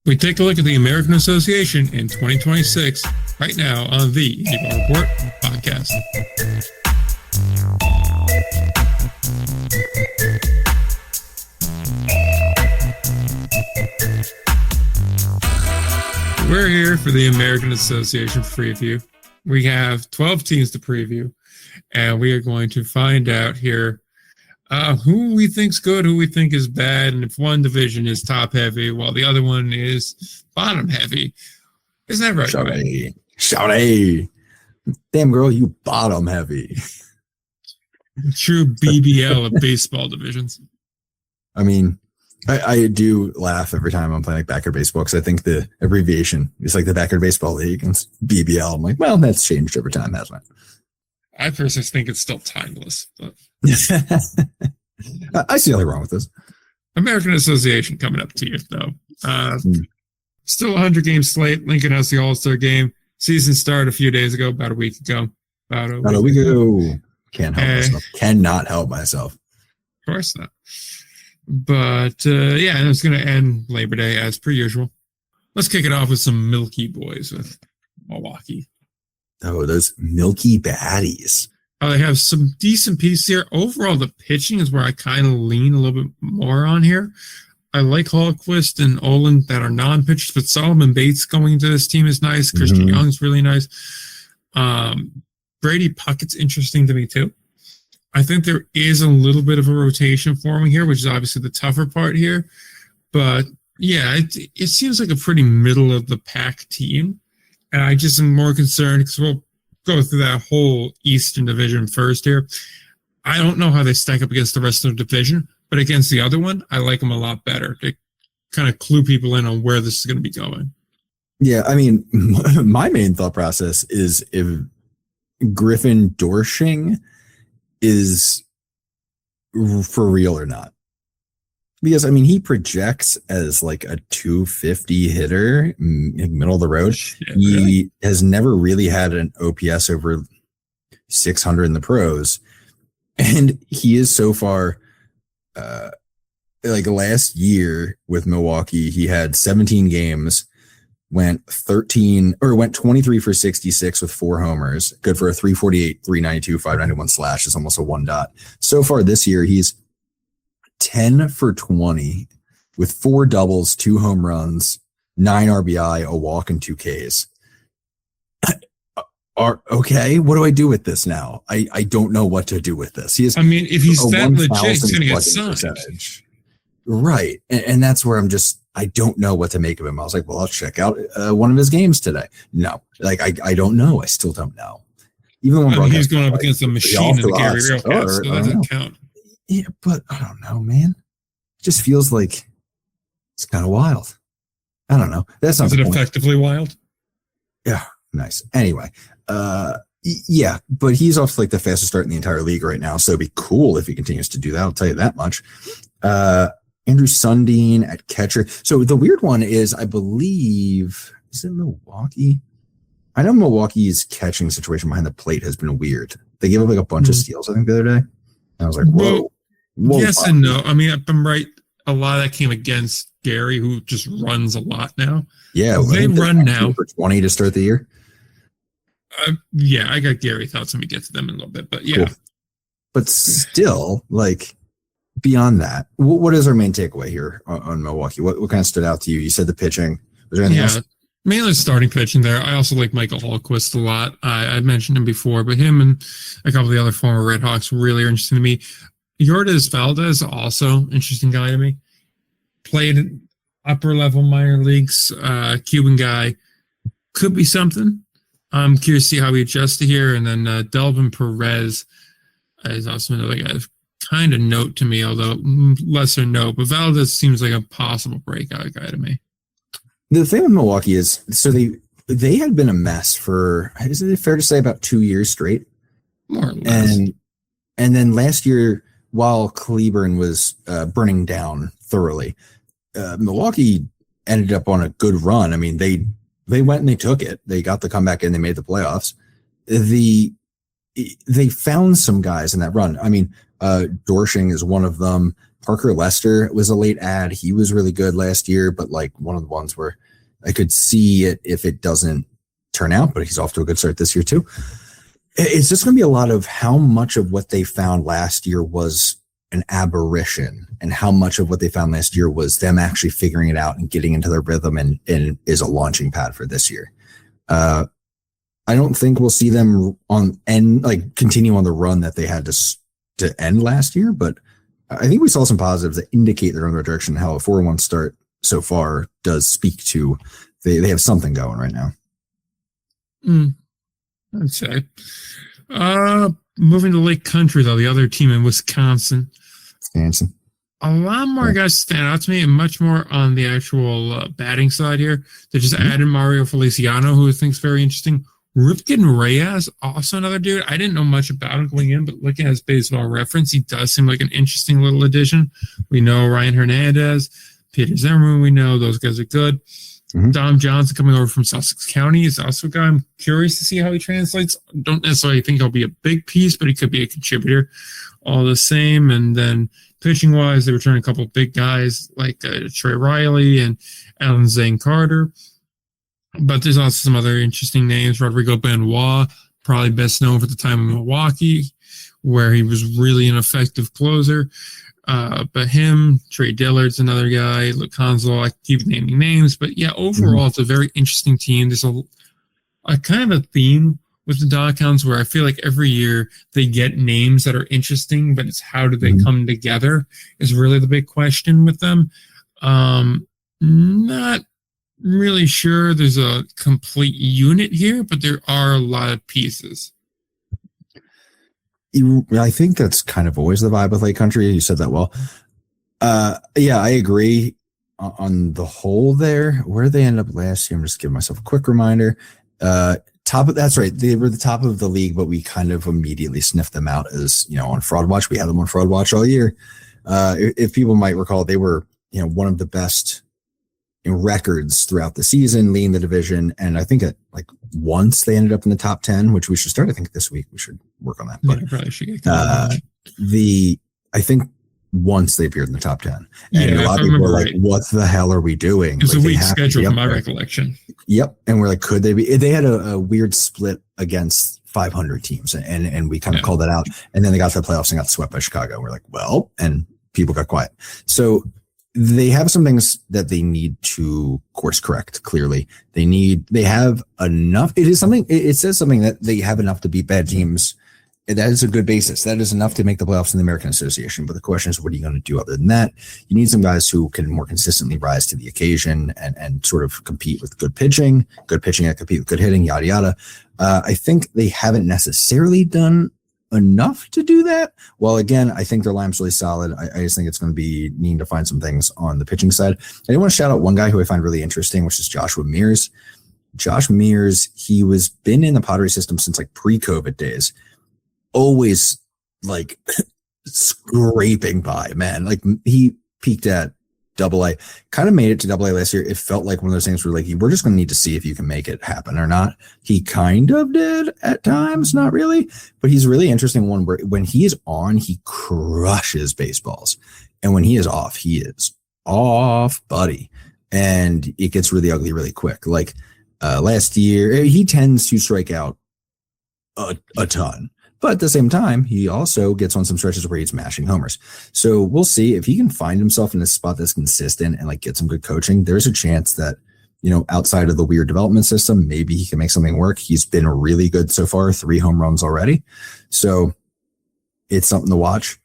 We take a look at the American Association in 2026 right now on the IndyBar Report podcast. We're here for the American Association preview. We have 12 teams to preview, and we are going to find out here who we think's good, who we think is bad, and if one division is top heavy while the other one is bottom heavy. Isn't that right? Shouty. Damn girl, you bottom heavy. True BBL of baseball divisions. I mean, I do laugh every time I'm playing like backyard baseball because I think the abbreviation is like the backyard baseball league and it's BBL. I'm like, well, that's changed over time, hasn't it? I personally think it's still timeless. But I see nothing wrong with this. American Association coming up to you, though. Still a 100-game slate. Lincoln has the All-Star game. Season started a few days ago, about a week ago. About a week ago. Can't help myself. Cannot help myself. Of course not. But, yeah, and it's going to end Labor Day as per usual. Let's kick it off with some Milky Boys with Milwaukee. Oh, those milky baddies. They have some decent pieces here. Overall, the pitching is where I kind of lean a little bit more on here. I like Hallquist and Olin that are non-pitchers, but Solomon Bates going into this team is nice. Christian Young's really nice. Brady Puckett's interesting to me, too. I think there is a little bit of a rotation forming here, which is obviously the tougher part here. But, yeah, it seems like a pretty middle-of-the-pack team. And I just am more concerned because we'll go through that whole Eastern Division first here. I don't know how they stack up against the rest of the division, but against the other one, I like them a lot better. They kind of clue people in on where this is going to be going. Yeah, I mean, my main thought process is if Griffin Doersching is for real or not. Because, I mean, he projects as like a 250 hitter in middle of the road. Shit, he really? has never really had an OPS over 600 in the pros. And he is so far, like last year with Milwaukee, he had 17 games, went 23 for 66 with 4 homers, good for a 348, 392, 591 slash. It's almost a 1 dot. So far this year, he's 10 for 20 with 4 doubles, 2 home runs, 9 RBI, a walk, and 2 Ks. Okay, what do I do with this now? I don't know what to do with this. I mean, if he's that legit, he's going to get signed. Right. And that's where I don't know what to make of him. I was like, well, I'll check out one of his games today. No, like, I don't know. I still don't know. Even when he's going up against a machine in the Gary Railcast, so that doesn't count. Yeah, but I don't know, man. It just feels like it's kind of wild. I don't know. That's not. Is it effectively wild? Yeah, nice. Anyway, yeah, but he's off like the fastest start in the entire league right now. So it'd be cool if he continues to do that. I'll tell you that much. Andrew Sundin at catcher. So the weird one is, I believe, is it Milwaukee? I know Milwaukee's catching situation behind the plate has been weird. They gave up like a bunch of steals, I think, the other day. I was like, whoa. Yes and no. I mean, if I'm right, a lot of that came against Gary, who just runs a lot now. Yeah, they run now for 20 to start the year. Yeah, I got Gary thoughts when we get to them in a little bit, but yeah. Cool. But still, like, beyond that, what is our main takeaway here on Milwaukee? What kind of stood out to you? You said the pitching. Was there anything else? Mainly starting pitching there. I also like Michael Hallquist a lot. I mentioned him before, but him and a couple of the other former Red Hawks really are interesting to me. Yordes Valdez, also interesting guy to me. Played upper level minor leagues. Cuban guy. Could be something. I'm curious to see how he adjusts to here. And then Delvin Perez is also another guy. Kind of note to me, although lesser note. But Valdez seems like a possible breakout guy to me. The thing with Milwaukee is, so they had been a mess for, is it fair to say, about 2 years straight? More or less. And then last year, while Cleburne was burning down thoroughly, Milwaukee ended up on a good run. I mean, they went and they took it. They got the comeback and they made the playoffs. They found some guys in that run. I mean, Doersching is one of them. Parker Lester was a late ad. He was really good last year, but like one of the ones where I could see it if it doesn't turn out, but he's off to a good start this year too. It's just going to be a lot of how much of what they found last year was an aberration and how much of what they found last year was them actually figuring it out and getting into their rhythm and is a launching pad for this year. I don't think we'll see them continue on the run that they had to end last year, but I think we saw some positives that indicate they're in the right direction. How a 4-1 start so far does speak to they have something going right now. I'd say. Moving to Lake Country, though, the other team in Wisconsin. A lot more guys stand out to me, and much more on the actual batting side here. They just added Mario Feliciano, who I think is very interesting. Ripken Reyes, also another dude. I didn't know much about him going in, but looking at his baseball reference, he does seem like an interesting little addition. We know Ryan Hernandez, Peter Zimmerman, we know those guys are good. Dom Johnson coming over from Sussex County is also a guy I'm curious to see how he translates. Don't necessarily think he'll be a big piece, but he could be a contributor all the same. And then pitching-wise, they return a couple of big guys like Trey Riley and Alan Zane Carter. But there's also some other interesting names. Rodrigo Benoit, probably best known for the time in Milwaukee, where he was really an effective closer. But him, Trey Dillard's another guy, Luke Hansel, I keep naming names. But yeah, overall, it's a very interesting team. There's a kind of a theme with the Doghounds where I feel like every year they get names that are interesting, but it's how do they come together is really the big question with them. Not really sure there's a complete unit here, but there are a lot of pieces. I think that's kind of always the vibe with Lake Country. You said that well. Yeah, I agree on the whole there. Where did they end up last year? I'm just giving myself a quick reminder. That's right. They were the top of the league, but we kind of immediately sniffed them out as, on Fraud Watch. We had them on Fraud Watch all year. If people might recall, they were, one of the best in records throughout the season, leading the division. And I think once they ended up in the top 10, which we should start, I think this week we should work on that. But yeah, probably should get I think once they appeared in the top 10, and a lot of people were like, what the hell are we doing? It was a weak schedule from my recollection. Yep. And we're like, could they be? They had a weird split against 500 teams, and we kind of called that out. And then they got to the playoffs and got swept by Chicago. We're like, well, and people got quiet. So they have some things that they need to course correct. Clearly, they have enough. It says something that they have enough to beat bad teams. That is a good basis. That is enough to make the playoffs in the American Association. But the question is, what are you going to do other than that? You need some guys who can more consistently rise to the occasion and sort of compete with good pitching that compete with good hitting, yada, yada. I think they haven't necessarily done enough to do that. Well, again, I think their lineup's really solid. I just think it's going to be needing to find some things on the pitching side. I do want to shout out one guy who I find really interesting, which is Joshua Mears. Josh Mears, he was been in the Padres system since pre-COVID days. Always scraping by, man. He peaked at AA, kind of made it to AA last year. It felt like one of those things where we're just going to need to see if you can make it happen or not. He kind of did at times, not really, but he's a really interesting one where when he is on, he crushes baseballs. And when he is off, buddy. And it gets really ugly really quick. Last year, he tends to strike out a ton. But at the same time, he also gets on some stretches where he's mashing homers. So we'll see if he can find himself in a spot that's consistent and get some good coaching. There's a chance that, outside of the weird development system, maybe he can make something work. He's been really good so far, 3 home runs already. So it's something to watch.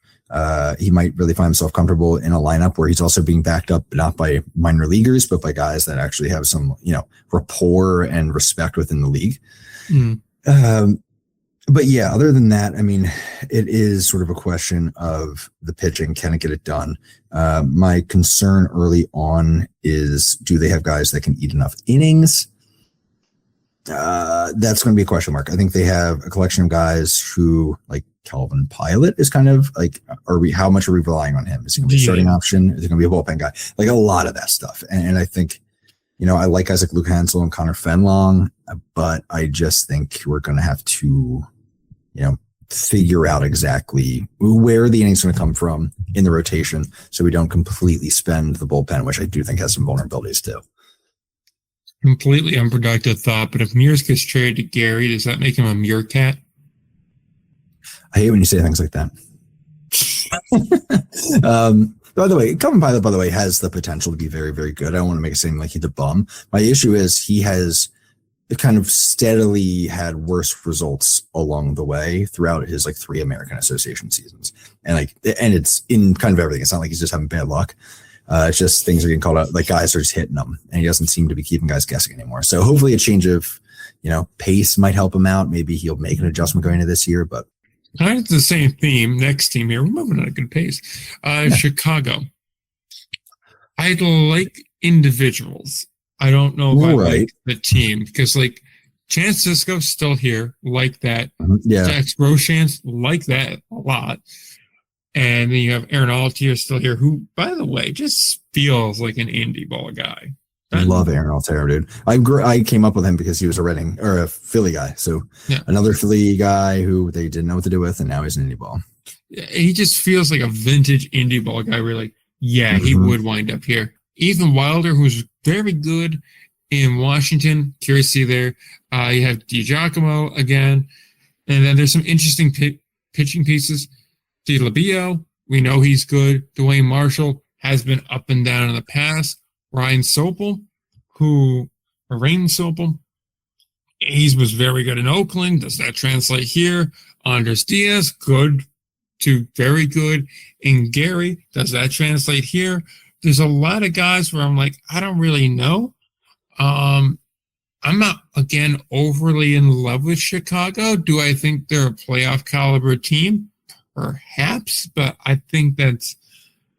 He might really find himself comfortable in a lineup where he's also being backed up, not by minor leaguers, but by guys that actually have some, rapport and respect within the league. But yeah, other than that, it is sort of a question of the pitching. Can it get it done? My concern early on is, do they have guys that can eat enough innings? That's going to be a question mark. I think they have a collection of guys who, Calvin Pilot is kind of how much are we relying on him? Is he going to be a starting option? Is he going to be a bullpen guy? A lot of that stuff. And I think, I like guys like Luke Hansel and Connor Fenlong, but I just think we're going to have to, figure out exactly where the innings going to come from in the rotation, so we don't completely spend the bullpen, which I do think has some vulnerabilities too. Completely unproductive thought, but if Mears gets traded to Gary, does that make him a meerkat? I hate when you say things like that. By the way, Calvin Pilot, by the way, has the potential to be very, very good. I don't want to make it seem like he's a bum. My issue is he has kind of steadily had worse results along the way throughout his like 3 American Association seasons. And it's in kind of everything. It's not like he's just having bad luck. It's just things are getting called out. Like guys are just hitting him, and he doesn't seem to be keeping guys guessing anymore. So hopefully a change of, pace might help him out. Maybe he'll make an adjustment going into this year, but kind of the same theme. Next team here, we're moving at a good pace. Chicago. I like individuals. I don't know if I like the team, because like Chance Sisco's still here, like that. Yeah. Jax Rochance, like that a lot. And then you have Aaron Altier still here, who, by the way, just feels like an indie ball guy. I love Aaron Altier, dude. I came up with him because he was a Philly guy. So another Philly guy who they didn't know what to do with, and now he's an indie ball. He just feels like a vintage indie ball guy. We're like, he would wind up here. Ethan Wilder, who's very good in Washington. Curious to see there. You have DiGiacomo again. And then there's some interesting pitching pieces. DiLabio, we know he's good. Dwayne Marshall has been up and down in the past. Ryan Sopel, he was very good in Oakland. Does that translate here? Andres Diaz, good to very good. And Gary, does that translate here? There's a lot of guys where I'm like, I don't really know. I'm not, again, overly in love with Chicago. Do I think they're a playoff caliber team? Perhaps, but I think that's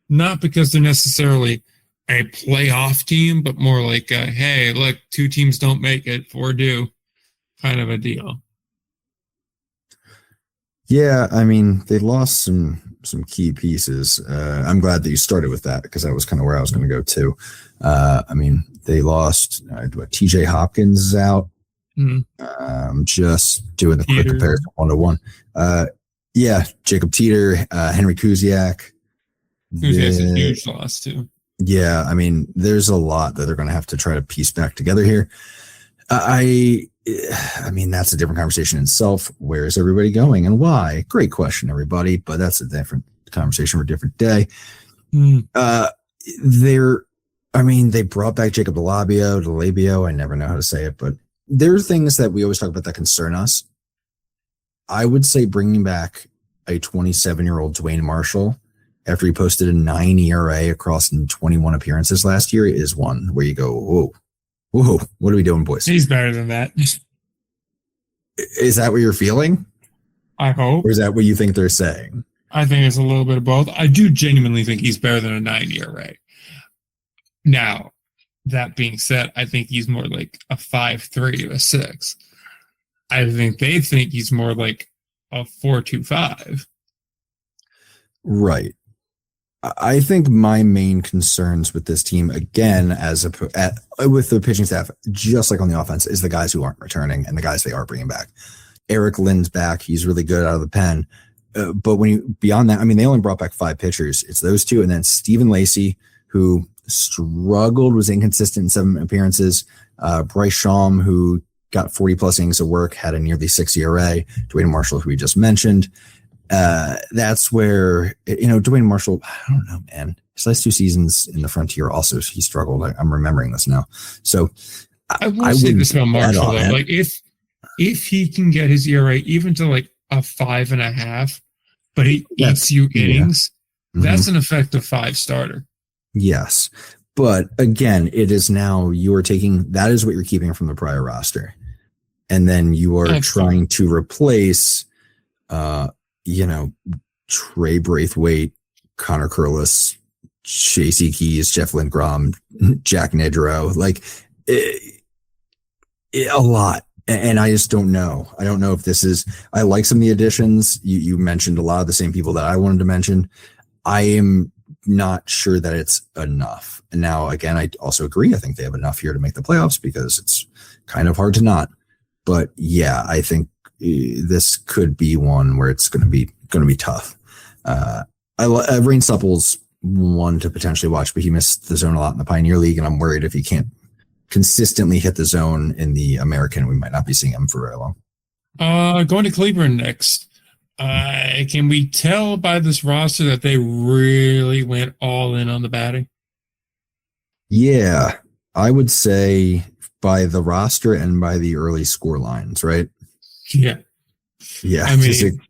not because they're necessarily a playoff team, but more like hey, look, 2 teams don't make it, 4 do, kind of a deal. Yeah, I mean, they lost some key pieces. I'm glad that you started with that, because that was kind of where I was going to go too. I mean, they lost TJ Hopkins is out. Just doing the quick comparison 1-to-1. Jacob Teeter, Henry Kuziak. Kuziak's a huge loss too. Yeah, I mean, there's a lot that they're going to have to try to piece back together here. I mean, that's a different conversation in itself. Where is everybody going and why? Great question, everybody, but that's a different conversation for a different day. They brought back Jacob DeLabio. I never know how to say it, but there are things that we always talk about that concern us. I would say bringing back a 27-year-old Dwayne Marshall after he posted a 9 ERA across 21 appearances last year is one where you go, whoa, what are we doing, boys? He's better than that. Is that what you're feeling? I hope. Or is that what you think they're saying? I think it's a little bit of both. I do genuinely think he's better than a 9 ERA. Now, that being said, I think he's more like a 5.3 or a 6. I think they think he's more like a 4.25. Right. I think my main concerns with this team, again, with the pitching staff, just like on the offense, is the guys who aren't returning and the guys they are bringing back. Eric Lynn's back; he's really good out of the pen. But beyond that, I mean, they only brought back 5 pitchers. It's those 2, and then Stephen Lacy, who struggled, was inconsistent in 7 appearances. Bryce Schaum, who got 40 plus innings of work, had a nearly 6 ERA. Dwayne Marshall, who we just mentioned. That's where, Dwayne Marshall, I don't know, man. His last 2 seasons in the Frontier also, he struggled. I'm remembering this now. So I will say this about Marshall, though. Like, if he can get his ERA even to like a 5.5, but he eats you innings, that's an effective 5 starter. Yes. But again, it is now that is what you're keeping from the prior roster. And then you are trying to replace, Trey Braithwaite, Connor Curlis, Chasey Keys, Jeff Lindgrom, Jack Nedro, a lot. And I just don't know. I don't know if this is, I like some of the additions. You mentioned a lot of the same people that I wanted to mention. I am not sure that it's enough. And now, again, I also agree. I think they have enough here to make the playoffs because it's kind of hard to not. But yeah, I think this could be one where it's going to be tough. Rain Supple's one to potentially watch, but he missed the zone a lot in the Pioneer League, and I'm worried if he can't consistently hit the zone in the American, we might not be seeing him for very long. Going to Cleveland next. Can we tell by this roster that they really went all in on the batting? Yeah, I would say by the roster and by the early score lines, right? Yeah. Yeah, I mean,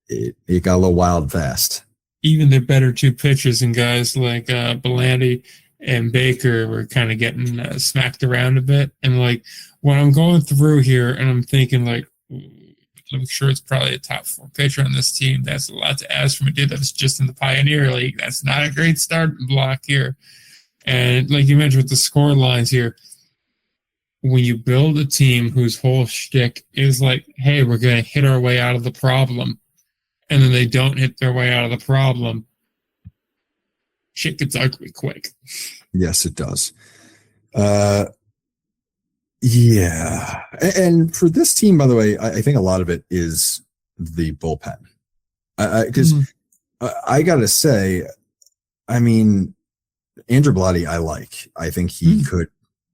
it got a little wild fast. Even the better two pitchers and guys like Belanti and Baker were kind of getting smacked around a bit. And like when I'm going through here and I'm thinking like, I'm sure it's probably a top 4 pitcher on this team. That's a lot to ask from a dude that's just in the Pioneer League. That's not a great starting block here. And like you mentioned with the score lines here, when you build a team whose whole shtick is like, hey, we're going to hit our way out of the problem, and then they don't hit their way out of the problem, shit gets ugly quick. Yes, it does. Yeah. And for this team, by the way, I think a lot of it is the bullpen. Because I got to say, I mean, Andrew Belanti, I think he could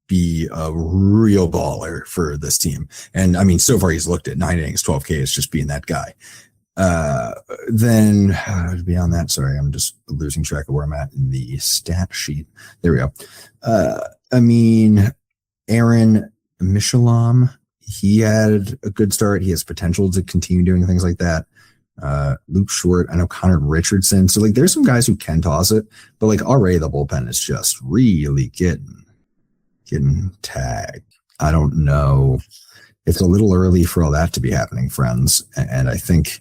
be a real baller for this team. And I mean, so far he's looked at 9 innings, 12 Ks, just being that guy. Then beyond that, sorry, I'm just losing track of where I'm at in the stat sheet. There we go. I mean, Aaron Mishalam, he had a good start. He has potential to continue doing things like that. Luke Short, I know Connor Richardson. So like there's some guys who can toss it, but like already the bullpen is just really getting tagged. I don't know. It's a little early for all that to be happening, friends. And I think,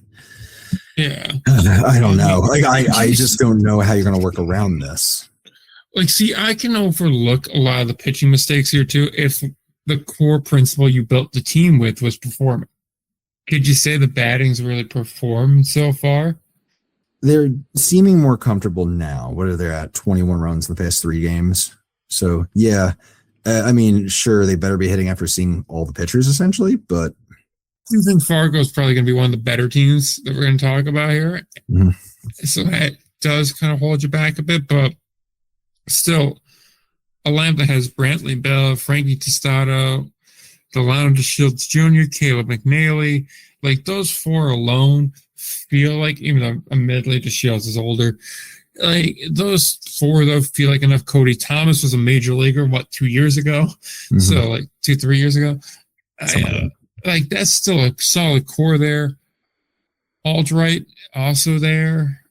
I don't know. Like I just don't know how you're going to work around this. Like, see, I can overlook a lot of the pitching mistakes here too if the core principle you built the team with was performing. Could you say the batting's really performed so far? They're seeming more comfortable now. What are they at? 21 runs in the past 3 games. So, yeah. I mean, sure, they better be hitting after seeing all the pitchers, essentially, but... I think Fargo's probably going to be one of the better teams that we're going to talk about here. Mm-hmm. So that does kind of hold you back a bit, but still, a lineup that has Brantley Bell, Frankie Tostado, Delano DeShields Jr., Caleb McNally, like those 4 alone feel like, even though admittedly DeShields is older, like those 4 though feel like enough. Cody Thomas was a major leaguer 2 years ago, so like 2-3 years ago. Like that's still a solid core there. Aldright also there.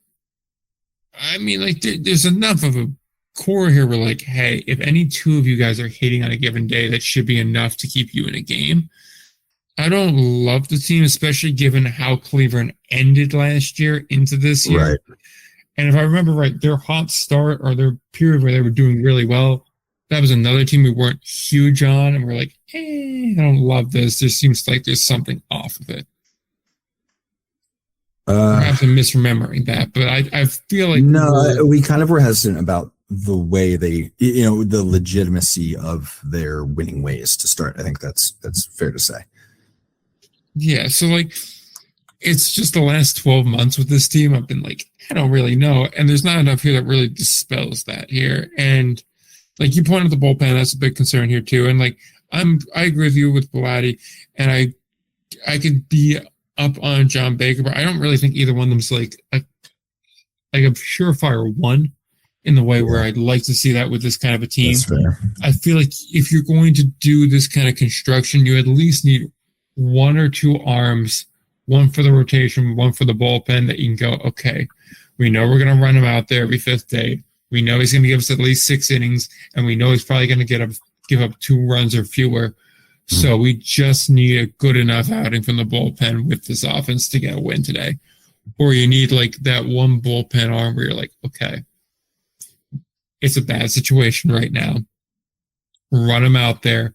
I mean, like there's enough of a core here where like, hey, if any 2 of you guys are hitting on a given day, that should be enough to keep you in a game. I don't love the team, especially given how Cleveland ended last year into this year. Right. And if I remember right, their hot start or their period where they were doing really well, that was another team we weren't huge on, and we're like, I don't love this. There seems like there's something off of it. Perhaps I'm misremembering that, but I feel like... No, we kind of were hesitant about the way they, the legitimacy of their winning ways to start. I think that's fair to say. Yeah, so like, it's just the last 12 months with this team, I've been like, I don't really know. And there's not enough here that really dispels that here. And like you pointed the bullpen, that's a big concern here too. And like, I agree with you with Belanti, and I could be up on John Baker, but I don't really think either one of them's like a surefire one in the way where I'd like to see that with this kind of a team. That's fair. I feel like if you're going to do this kind of construction, you at least need 1 or 2 arms, one for the rotation, one for the bullpen, that you can go, okay, we know we're going to run him out there every 5th day. We know he's going to give us at least 6 innings, and we know he's probably going to give up 2 runs or fewer. So we just need a good enough outing from the bullpen with this offense to get a win today. Or you need like that one bullpen arm where you're like, okay, it's a bad situation right now. Run him out there,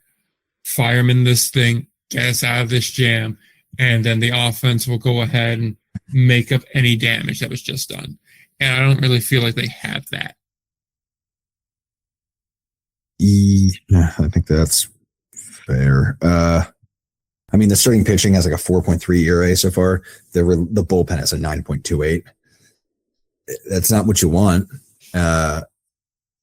fire him in this thing, get us out of this jam, and then the offense will go ahead and make up any damage that was just done. And I don't really feel like they have that. I think that's fair. I mean, the starting pitching has like a 4.3 ERA so far. The bullpen has a 9.28. That's not what you want.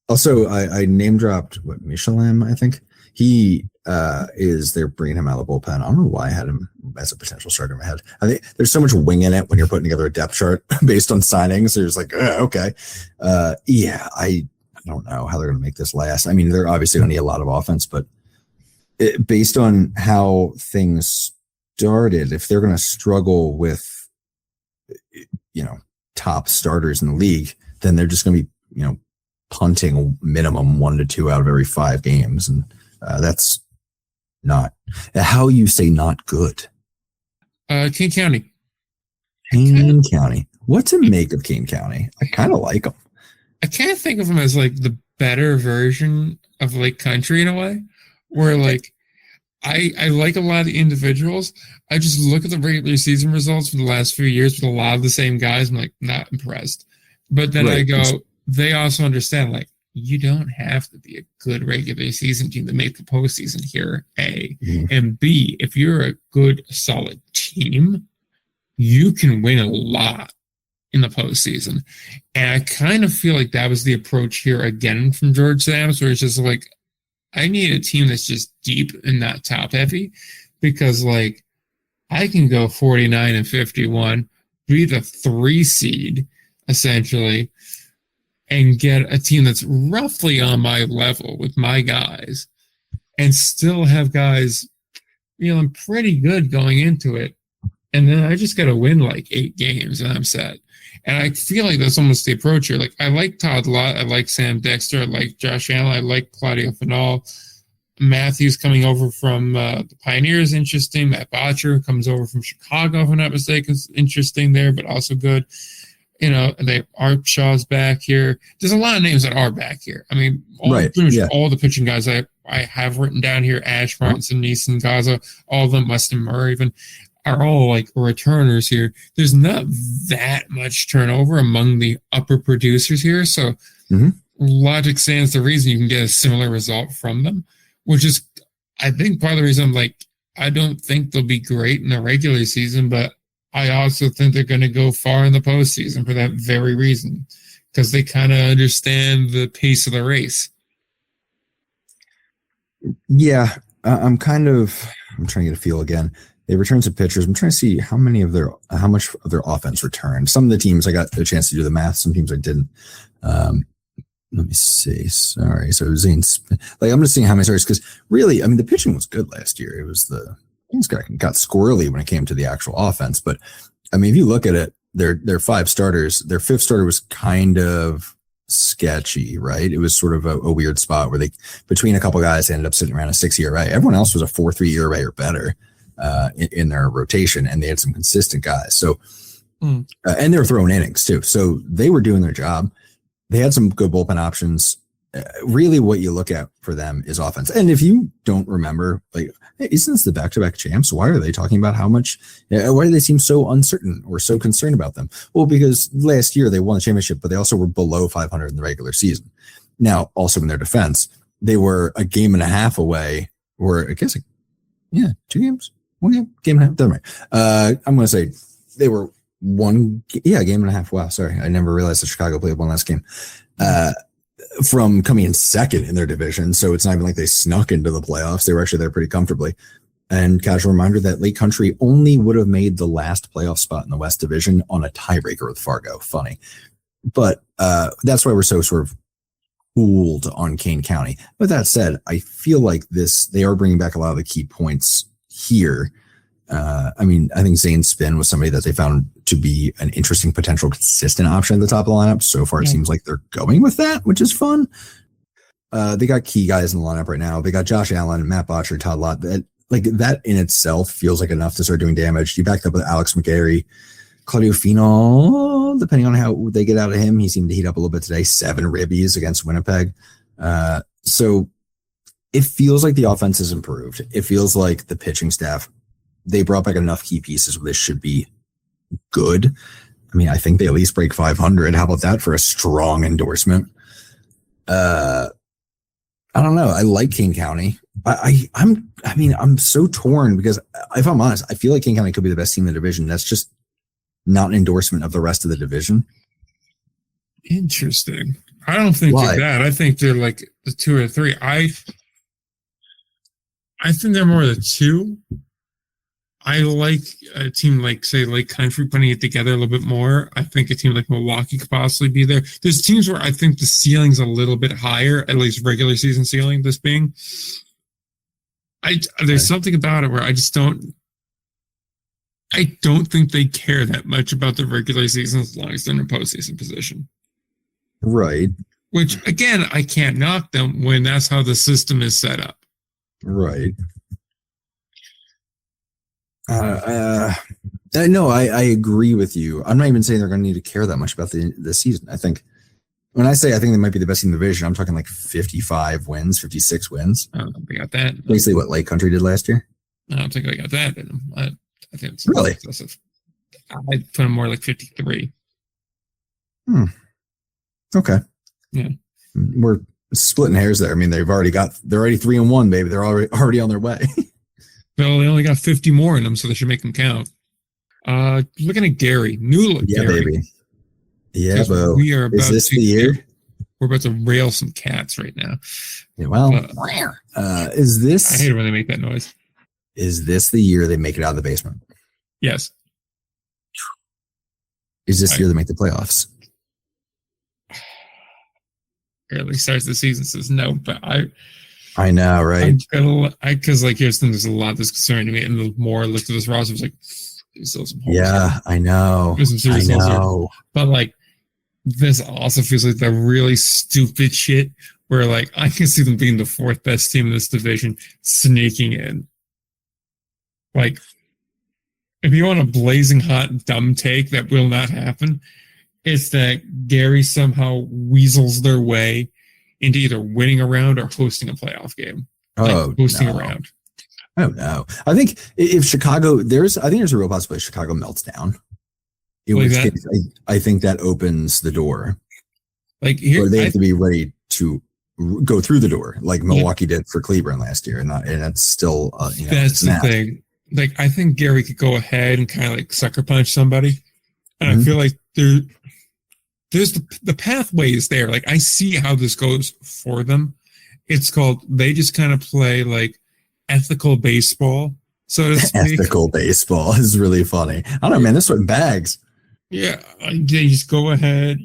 Also, I name dropped Michelin, I think. He they're bringing him out of the bullpen. I don't know why I had him as a potential starter in my head. I think there's so much wing in it when you're putting together a depth chart based on signings. There's like, okay. I don't know how they're going to make this last. I mean, they're obviously going to need a lot of offense, but based on how things started, if they're going to struggle with, top starters in the league, then they're just going to be, punting minimum 1 to 2 out of every 5 games. And that's not how you say not good. King County. Kane County. What to make of Kane County? I kind of like them. I kind of think of them as like the better version of Lake Country in a way, where like I like a lot of the individuals. I just look at the regular season results for the last few years with a lot of the same guys. I'm like, not impressed. But then I go, they also understand, like, you don't have to be a good regular season team to make the postseason here, A. Mm-hmm. And B, if you're a good, solid team, you can win a lot in the postseason. And I kind of feel like that was the approach here again from George Sams, where it's just like, I need a team that's just deep and not top heavy, because like I can go 49-51, be the 3 seed essentially, and get a team that's roughly on my level with my guys, and still have guys feeling pretty good going into it. And then I just got to win like 8 games and I'm set. And I feel like that's almost the approach here. Like, I like Todd Lott. I like Sam Dexter. I like Josh Allen. I like Claudio Final. Matthews coming over from the Pioneers, interesting. Matt Botcher comes over from Chicago, if I'm not mistaken. Interesting there, but also good. Art Shaw's back here. There's a lot of names that are back here. I mean, all the pitching guys I have written down here, Ash, Martinson, Neeson, Gaza, all of them, Weston Murray even, are all like returners here. There's not that much turnover among the upper producers here. So logic stands the reason you can get a similar result from them, which is, I think, part of the reason I'm like, I don't think they'll be great in the regular season, but I also think they're going to go far in the postseason for that very reason, because they kind of understand the pace of the race. Yeah, I'm trying to get a feel again. They returned some pitchers. I'm trying to see how much of their offense returned. Some of the teams I got a chance to do the math. Some teams I didn't. Let me see. Sorry. So Zane's like, I'm just seeing how many starters, because really, I mean, the pitching was good last year. It was things got squirrely when it came to the actual offense. But I mean, if you look at it, their 5 starters, their 5th starter was kind of sketchy, right? It was sort of a weird spot where they, between a couple guys, they ended up sitting around a 6 ERA. Everyone else was a 4.3 ERA or better in their rotation, and they had some consistent guys. So, and they were throwing innings too. So they were doing their job. They had some good bullpen options. Really, what you look at for them is offense. And if you don't remember, like, hey, isn't this the back-to-back champs? Why are they talking about why do they seem so uncertain or so concerned about them? Well, because last year they won the championship, but they also were below 500 in the regular season. Now, also in their defense, they were a game and a half away, or I guess, 2 games, 1 game and a half. Doesn't matter. I'm going to say they were game and a half. Wow, sorry, I never realized that Chicago played one last game. From coming in second in their division. So it's not even like they snuck into the playoffs. They were actually there pretty comfortably. And casual reminder that Lake Country only would have made the last playoff spot in the West Division on a tiebreaker with Fargo. Funny. But that's why we're so sort of fooled on Kane County. With that said, I feel like they are bringing back a lot of the key points here. I mean, I think Zane Spin was somebody that they found to be an interesting potential consistent option at the top of the lineup. So far, it seems like they're going with that, which is fun. They got key guys in the lineup right now. They got Josh Allen, Matt Botcher, Todd Lott. That in itself feels like enough to start doing damage. You backed up with Alex McGarry, Claudio Final, depending on how they get out of him. He seemed to heat up a little bit today. 7 ribbies against Winnipeg. So it feels like the offense has improved. It feels like the pitching staff, they brought back enough key pieces where this should be good. I mean, I think they at least break 500. How about that for a strong endorsement? I don't know. I like King County. I'm so torn because if I'm honest, I feel like King County could be the best team in the division. That's just not an endorsement of the rest of the division. Interesting. I don't think Why? they're that. I think they're like the 2 or 3. I think they're more the 2. I like a team like, say, Lake Country putting it together a little bit more. I think a team like Milwaukee could possibly be there. There's teams where I think the ceiling's a little bit higher, at least regular season ceiling, this being. There's something about it where I don't think they care that much about the regular season as long as they're in a postseason position. Right. Which, again, I can't knock them when that's how the system is set up. Right. No, I agree with you. I'm not even saying they're going to need to care that much about the season. I think when I say I think they might be the best in the division, I'm talking like 55 wins, 56 wins. I don't think they got that. Basically what Lake Country did last year. I don't think they got that. I think it's really excessive. I'd put them more like 53. Okay. Yeah. We're splitting hairs there. I mean, they're already 3-1, baby. They're already on their way. Well, they only got 50 more in them, so they should make them count. Looking at Gary, new look. Yeah, Gary. baby. Yeah, Bo. We are about Is this the year? We're about to rail some cats right now. Yeah, well, is this? I hate it when they make that noise. Is this the year they make it out of the basement? Yes. Is this the year they make the playoffs? Early starts the season says no, but I know, right? Because like here's the thing, there's a lot that's concerning to me, and the more I looked at this roster, I was like, there's still some holes. Yeah, I know. There's some serious holes here. But like, this also feels like the really stupid shit where like I can see them being the 4th best team in this division, sneaking in. Like, if you want a blazing hot dumb take that will not happen, it's that Gary somehow weasels their way into either winning a round or hosting a playoff game. Hosting a round. Oh no! I think if Chicago, I think there's a real possibility Chicago melts down. In which case, I think that opens the door. Like here, they have to be ready to go through the door, like Milwaukee did for Cleveland last year, and that's still that's the thing. Like I think Gary could go ahead and kind of like sucker punch somebody, and I feel like there's the pathway is there. Like I see how this goes for them. It's called, they just kind of play like ethical baseball, so to speak. Ethical baseball is really funny. I don't know, man. This one bags. Yeah, they just go ahead.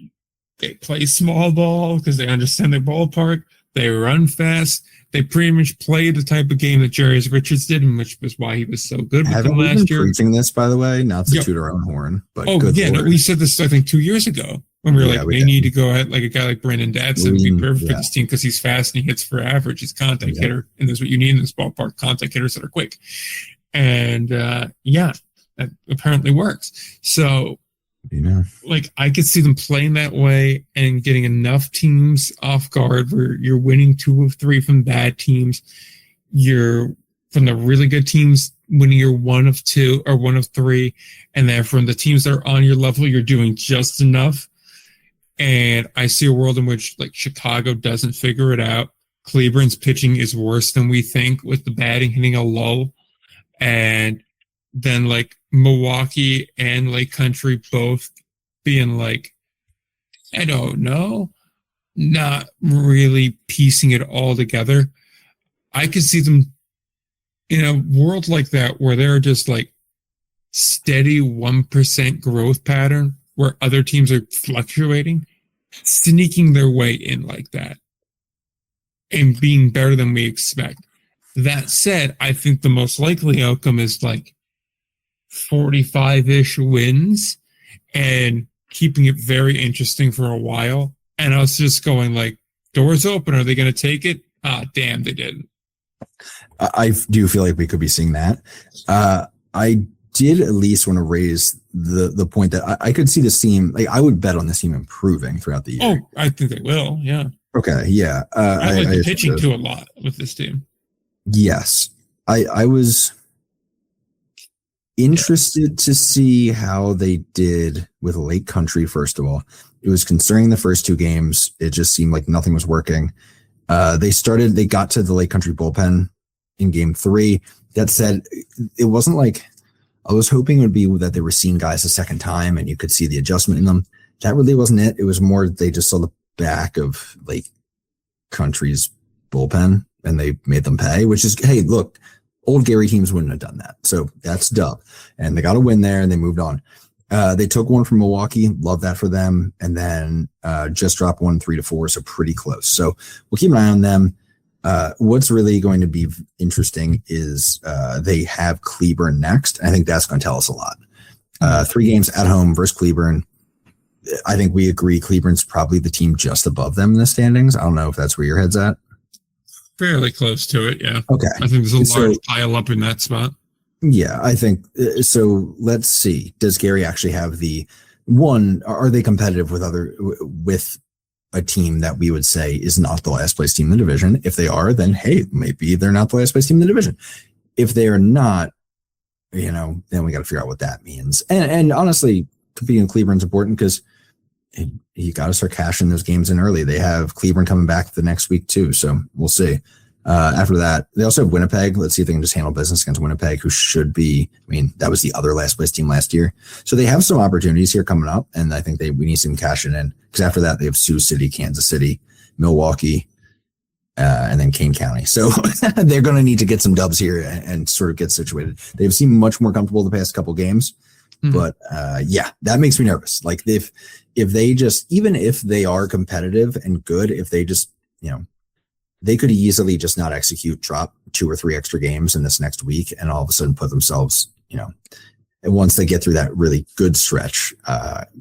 They play small ball because they understand their ballpark. They run fast. They pretty much play the type of game that Jarius Richards did, and which was why he was so good with them last year. Preaching this, by the way, not to toot our own horn, but no, we said this I think 2 years ago when we were they need to go at like a guy like Brandon Dadson would be perfect for this team because he's fast and he hits for average. He's a contact hitter, and that's what you need in this ballpark: contact hitters that are quick. And that apparently works. So. Like I could see them playing that way and getting enough teams off guard where you're winning 2 of 3 from bad teams. You're from the really good teams winning your 1 of 2 or 1 of 3. And then from the teams that are on your level, you're doing just enough. And I see a world in which like Chicago doesn't figure it out. Cleveland's pitching is worse than we think with the batting hitting a lull. And then like Milwaukee and Lake Country both being like, I don't know, not really piecing it all together. I could see them in a world like that where they're just like steady 1% growth pattern where other teams are fluctuating, sneaking their way in like that and being better than we expect. That said, I think the most likely outcome is like 45-ish wins and keeping it very interesting for a while. And I was just going like, doors open. Are they going to take it? Damn, they didn't. I do feel like we could be seeing that. I did at least want to raise the point that I could see this team, like I would bet on this team improving throughout the year. Oh, I think they will. Yeah. Okay. Yeah. I like the pitching too a lot with this team. Yes. I was interested to see how they did with Lake Country. First of all, it was concerning the first 2 games. It just seemed like nothing was working. They got to the Lake Country bullpen in game 3. That said, it wasn't like I was hoping it would be that they were seeing guys a second time and you could see the adjustment in them. That really wasn't it. It was more they just saw the back of like Country's bullpen and they made them pay, which is, hey, look, old Gary teams wouldn't have done that. So that's dub. And they got a win there and they moved on. They took one from Milwaukee. Love that for them. And then just dropped 1 3-4. So pretty close. So we'll keep an eye on them. What's really going to be interesting is they have Cleburne next. I think that's going to tell us a lot. 3 games at home versus Cleburne. I think we agree Cleburne's probably the team just above them in the standings. I don't know if that's where your head's at. Fairly close to it, yeah. Okay. I think there's a large pile up in that spot. Yeah, I think so. Let's see. Does Gary actually have the one? Are they competitive with a team that we would say is not the last place team in the division? If they are, then hey, maybe they're not the last place team in the division. If they are not, then we got to figure out what that means. And honestly, competing in Cleburne's important because you got to start cashing those games in early. They have Cleburne coming back the next week too, so we'll see. After that, they also have Winnipeg. Let's see if they can just handle business against Winnipeg, who should be, that was the other last place team last year. So they have some opportunities here coming up, and I think we need some cashing in because after that, they have Sioux City, Kansas City, Milwaukee, and then Kane County. So they're going to need to get some dubs here and sort of get situated. They've seemed much more comfortable the past couple games, but yeah, that makes me nervous. Like if they just, even if they are competitive and good, if they just, they could easily just not execute, drop 2 or 3 extra games in this next week, and all of a sudden put themselves, and once they get through that really good stretch,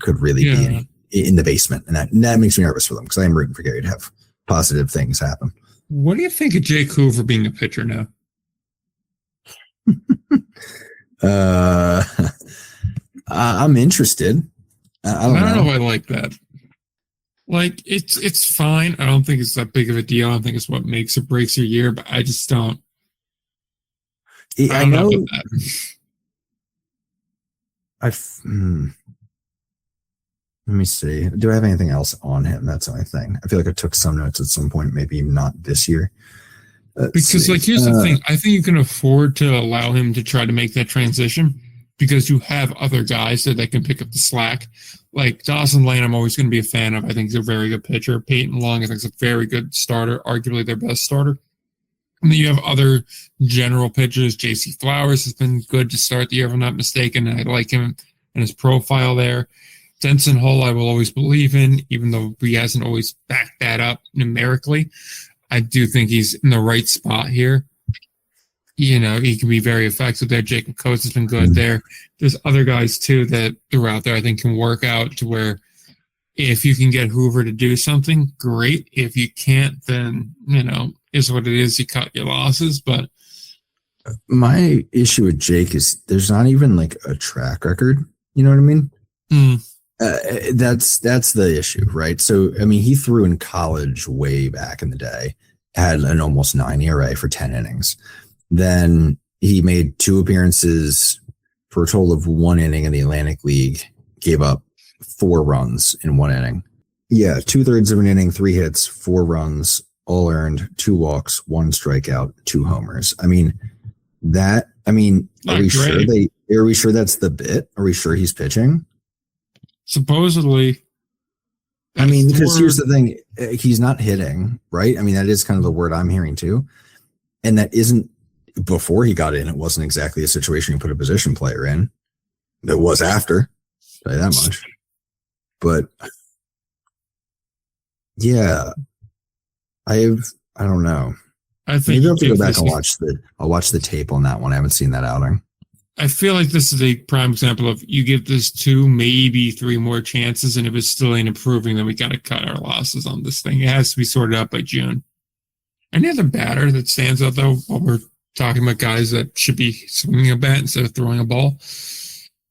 could really be in the basement. And that makes me nervous for them because I am rooting for Gary to have positive things happen. What do you think of Jake Hoover being a pitcher now? I'm interested. I don't know if I like that. Like it's fine. I don't think it's that big of a deal. I don't think it's what makes or breaks your year, but I just don't. I know. Let me see. Do I have anything else on him? That's the only thing. I feel like I took some notes at some point, maybe not this year. Because here's the thing. I think you can afford to allow him to try to make that transition because you have other guys that can pick up the slack. Like Dawson Lane, I'm always going to be a fan of. I think he's a very good pitcher. Peyton Long, I think, is a very good starter, arguably their best starter. And then you have other general pitchers. J.C. Flowers has been good to start the year, if I'm not mistaken. And I like him and his profile there. Denson Hull, I will always believe in, even though he hasn't always backed that up numerically. I do think he's in the right spot here. He can be very effective there. Jacob Coates has been good there. There's other guys, too, that are out there I think can work out to where if you can get Hoover to do something, great. If you can't, then, is what it is. You cut your losses. But my issue with Jake is there's not even like a track record. You know what I mean? That's the issue, right? So, he threw in college way back in the day, had an almost 9 ERA for 10 innings. Then he made 2 appearances for a total of 1 inning in the Atlantic League, gave up 4 runs in 1 inning. Yeah, 2/3 of an inning, 3 hits, 4 runs, all earned, 2 walks, 1 strikeout, 2 homers. Are we sure that's the bit? Are we sure he's pitching? Supposedly. Because here's the thing, he's not hitting, right? That is kind of the word I'm hearing too. And that isn't, before he got in, it wasn't exactly a situation you put a position player in. It was after, I'll tell you that much. But yeah, I don't know. I think maybe I'll have to go back and watch the tape on that one. I haven't seen that outing. I feel like this is a prime example of you give this 2, maybe 3 more chances, and if it's still ain't improving, then we got to cut our losses on this thing. It has to be sorted out by June. Any other batter that stands out, though, while we're talking about guys that should be swinging a bat instead of throwing a ball?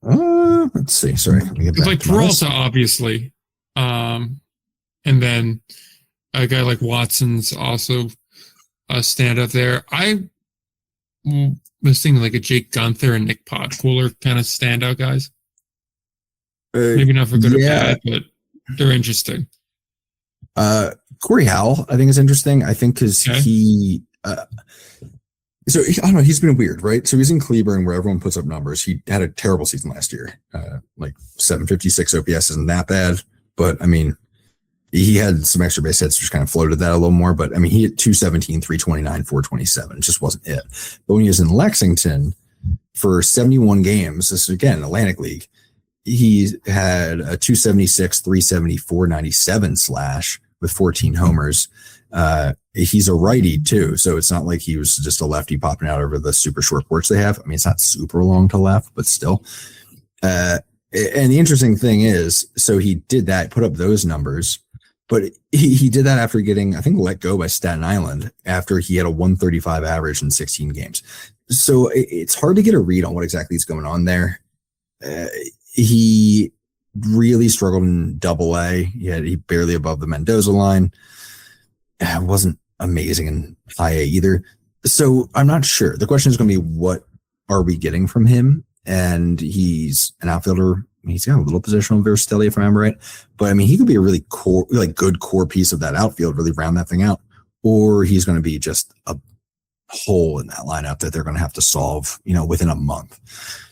Let's see. Sorry. It's like Peralta, obviously. And then a guy like Watson's also a standout there. I was thinking like a Jake Gunther and Nick Podcooler kind of standout guys. Maybe not for good or bad, but they're interesting. Corey Howell, I think, is interesting. I think because he So I don't know. He's been weird, right? So he's in Cleburne where everyone puts up numbers. He had a terrible season last year. Like 756 OPS isn't that bad, but I mean, he had some extra base hits, which kind of floated that a little more. But I mean, he hit 217, 329, 427. It just wasn't it. But when he was in Lexington for 71 games, this is again Atlantic League, he had a 276, 370, 497 slash with 14 homers. He's a righty too, so it's not like he was just a lefty popping out over the super short porch they have. I mean, it's not super long to left, but still. And the interesting thing is, so he did that, put up those numbers, but he did that after getting, I think, let go by Staten Island after he had a 135 average in 16 games. So it's hard to get a read on what exactly is going on there. He really struggled in Double-A. He barely above the Mendoza line. It wasn't amazing in high A either. So I'm not sure. The question is going to be, what are we getting from him? And he's an outfielder. He's got a little positional versatility, if I remember right. But I mean, he could be a really core, like good core piece of that outfield, really round that thing out. Or he's going to be just a hole in that lineup that they're going to have to solve, within a month.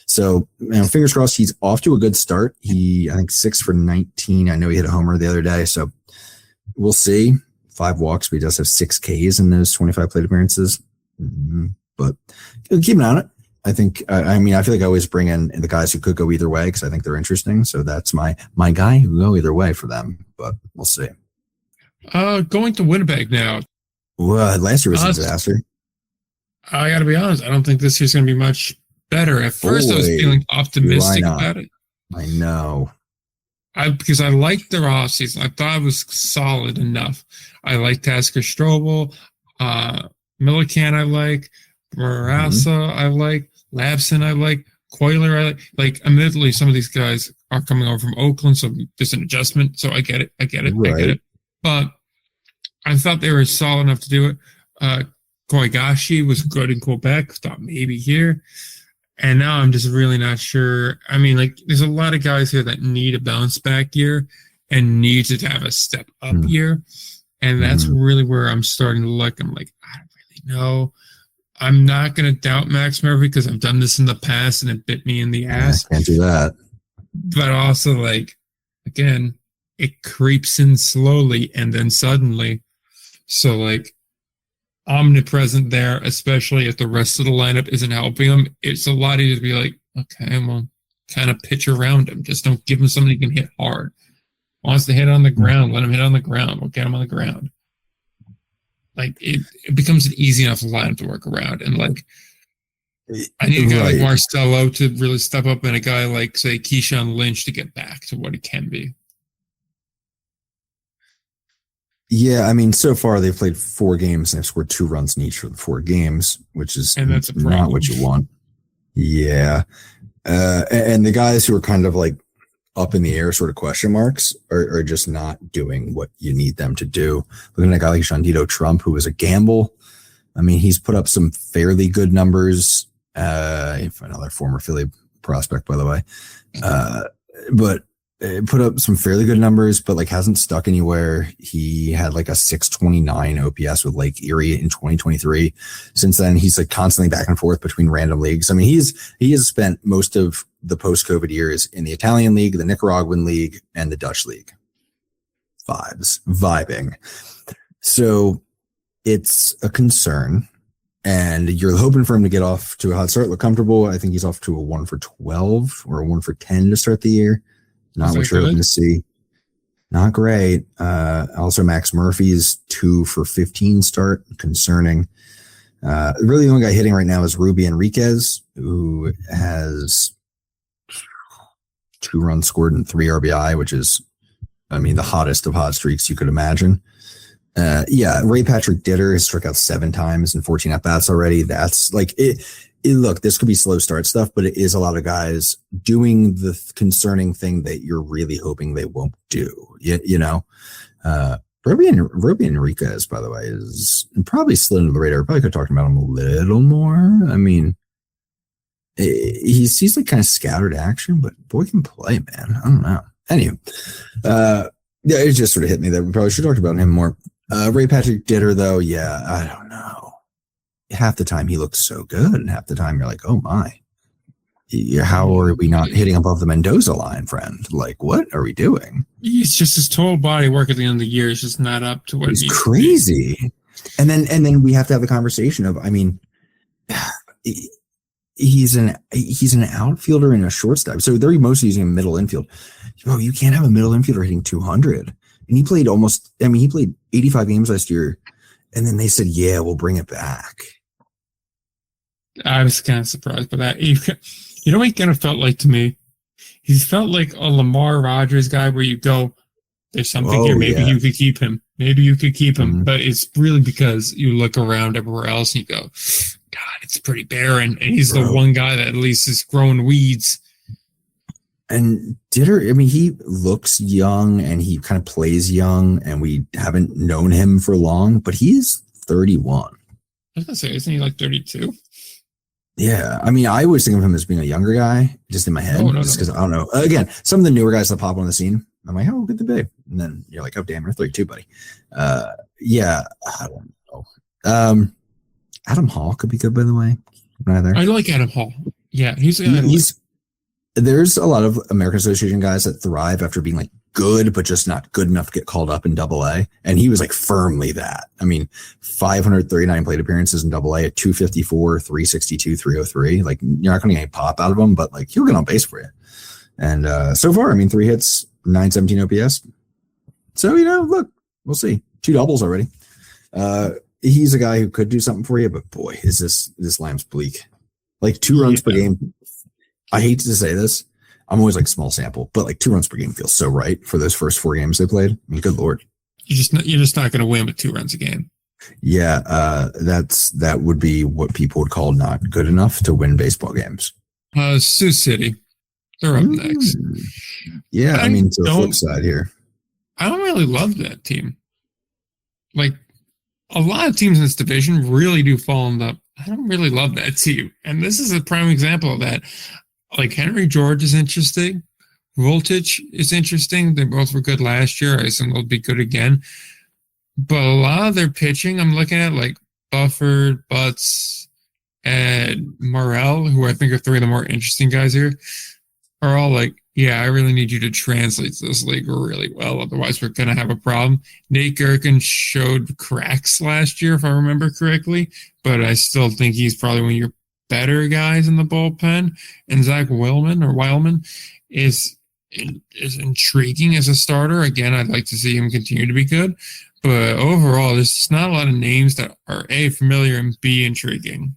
So, fingers crossed, he's off to a good start. I think 6 for 19. I know he hit a homer the other day. So we'll see. 5 walks, but he does have 6 Ks in those 25 plate appearances. But keep an eye on it. I think, I feel like I always bring in the guys who could go either way because I think they're interesting. So that's my guy who go either way for them, but we'll see. Going to Winnipeg now. Well, last year was a disaster. I got to be honest. I don't think this year's going to be much better. At first, I was feeling optimistic about it. I know. Because I liked their offseason. I thought it was solid enough. I like Tasker Strobel, Millican I like, Barraza I like, Labson I like, Coiler I like. Like, admittedly, some of these guys are coming over from Oakland, so there's an adjustment. So I get it. Right. But I thought they were solid enough to do it. Koigashi was good in Quebec. Thought maybe here. And now I'm just really not sure. I mean, like, there's a lot of guys here that need a bounce back year and need to have a step up year. And that's really where I'm starting to look. I'm like, I don't really know. I'm not going to doubt Max Murphy because I've done this in the past and it bit me in the ass. Can't do that. But also, like, again, it creeps in slowly and then suddenly. So, like, omnipresent there, especially if the rest of the lineup isn't helping him. It's a lot easier to be like, okay, well, kind of pitch around him. Just don't give him somebody who can hit hard. Wants to hit on the ground, let him hit on the ground. We'll get him on the ground. Like, it becomes an easy enough lineup to work around. And, like, I need a guy like Marcelo to really step up and a guy like, say, Keyshawn Lynch to get back to what he can be. Yeah, so far they've played 4 games and they've scored 2 runs in each for the 4 games, which is that's not what you want. Yeah. And the guys who are kind of like up in the air sort of question marks are just not doing what you need them to do. Looking at a guy like Shandito Trump, who was a gamble. He's put up some fairly good numbers. Another former Philly prospect, by the way. But put up some fairly good numbers, but like hasn't stuck anywhere. He had like a 629 OPS with Lake Erie in 2023. Since then, he's like constantly back and forth between random leagues. He has spent most of the post-COVID years in the Italian League, the Nicaraguan League, and the Dutch League. Vibing. So it's a concern. And you're hoping for him to get off to a hot start, look comfortable. I think he's off to a 1 for 12 or a 1 for 10 to start the year. Not what you're hoping to see. Not great. Also, Max Murphy's 2 for 15 start. Concerning. Really, the only guy hitting right now is Ruby Enriquez, who has 2 runs scored and 3 RBI, which is, the hottest of hot streaks you could imagine. Ray Patrick Ditter has struck out 7 times and 14 at-bats already. That's like it. Look, this could be slow start stuff, but it is a lot of guys doing the concerning thing that you're really hoping they won't do. Ruby Enriquez, by the way, is probably slid under the radar. Probably could have talked about him a little more. He's like kind of scattered action, but boy can play, man. I don't know. Anyway, it just sort of hit me that we probably should have talked about him more. Ray Patrick Ditter, though, I don't know. half the time he looks so good, and half the time you're like, oh my, how are we not hitting above the Mendoza line, friend? Like, what are we doing? It's just his total body work at the end of the year is just not up to what It's crazy. And then we have to have the conversation of, I mean, he's an outfielder and a shortstop. So they're mostly using a middle infield. Bro, you can't have a middle infielder hitting 200. And he played he played 85 games last year. And then they said, yeah, we'll bring it back. I was kind of surprised by that. You know what he kind of felt like to me? He felt like a Lamar Rogers guy where you go, there's something here. Maybe you could keep him. Maybe you could keep him. Mm-hmm. But it's really because you look around everywhere else and you go, God, it's pretty barren. And he's the one guy that at least is growing weeds. And he looks young and he kind of plays young, and we haven't known him for long, but he's 31. I was going to say, isn't he like 32? Yeah. I mean, I always think of him as being a younger guy, just in my head. Just because I don't know. Again, some of the newer guys that pop on the scene, I'm like, oh, good to be. And then you're like, oh, damn, you're 32, buddy. Yeah. I don't know. Adam Hall could be good, by the way. Neither. I like Adam Hall. Yeah. There's a lot of American Association guys that thrive after being like good, but just not good enough to get called up in AA. And he was like firmly that. I mean, 539 plate appearances in AA at 254, 362, 303. Like, you're not going to get any pop out of him, but like, he'll get on base for you. And so far, I mean, 3 hits, 917 OPS. So, look, we'll see. 2 doubles already. He's a guy who could do something for you, but boy, is this Lamb's bleak. Like 2 runs per game. I hate to say this. I'm always like small sample, but like 2 runs per game feels so right for those first 4 games they played. I mean, good Lord. You're just not going to win with 2 runs a game. Yeah. That would be what people would call not good enough to win baseball games. Sioux City. They're up next. Yeah. I mean, to the flip side here. I don't really love that team. Like, a lot of teams in this division really do fall in the, I don't really love that team. And this is a prime example of that. Like, Henry George is interesting. Voltage is interesting. They both were good last year. I assume they'll be good again. But a lot of their pitching, I'm looking at like Bufford, Butts, and Morel, who I think are 3 of the more interesting guys here, are all like, yeah, I really need you to translate to this league really well. Otherwise, we're going to have a problem. Nate Gerken showed cracks last year, if I remember correctly, but I still think he's probably one of your better guys in the bullpen. And Zach Wildman is intriguing as a starter. Again, I'd like to see him continue to be good. But overall, there's just not a lot of names that are A, familiar, and B, intriguing.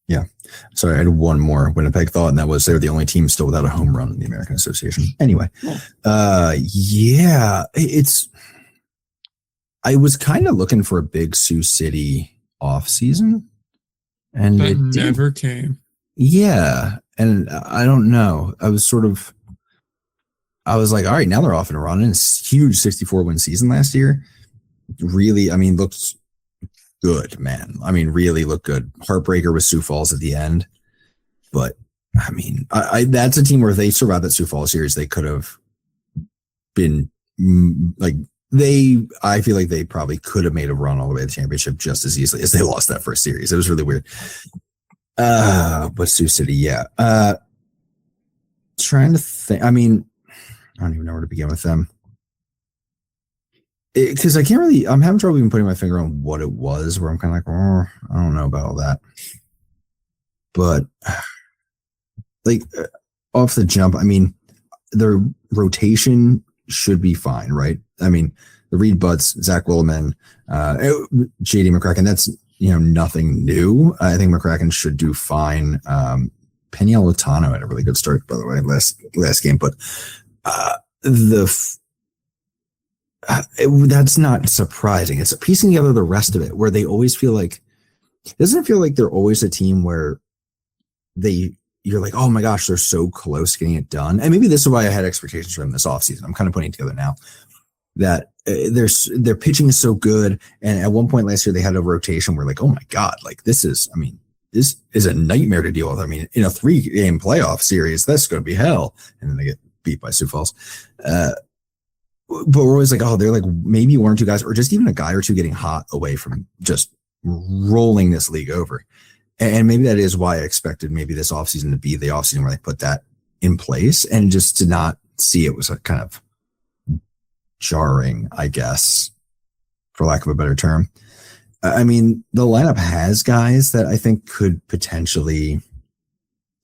Yeah. Sorry, I had one more Winnipeg thought, and that was they're the only team still without a home run in the American Association. Anyway, yeah, I was kind of looking for a big Sioux City off season, and it never came. Yeah, and I don't know. I was like, all right, now they're off and running. It's huge 64-win season last year. Really, I mean, looks good, man. I mean, really look good. Heartbreaker with Sioux Falls at the end. But, I mean, that's a team where if they survived that Sioux Falls series, they could have been, like, I feel like they probably could have made a run all the way to the championship just as easily as they lost that first series. It was really weird. But Sioux City, yeah. Trying to think. I mean, I don't even know where to begin with them. Because I'm having trouble even putting my finger on what it was, where I'm kind of like, oh, I don't know about all that. But, like, off the jump, I mean, their rotation should be fine, right? I mean, the Reed Butts, Zach Willeman, JD McCracken, that's, nothing new. I think McCracken should do fine. Peniel Lotano had a really good start, by the way, last game, but that's not surprising. It's piecing together the rest of it where they always feel like, doesn't it feel like they're always a team where you're like, oh my gosh, they're so close getting it done. And maybe this is why I had expectations for them this offseason. I'm kind of putting it together now that their pitching is so good. And at one point last year, they had a rotation where like, oh my God, like this is a nightmare to deal with. I mean, in a 3-game playoff series, that's going to be hell. And then they get beat by Sioux Falls. But we're always like, oh, they're like maybe 1 or 2 guys, or just even a guy or 2 getting hot away from just rolling this league over. And maybe that is why I expected maybe this offseason to be the offseason where they put that in place, and just to not see it was a kind of jarring, I guess, for lack of a better term. I mean, the lineup has guys that I think could potentially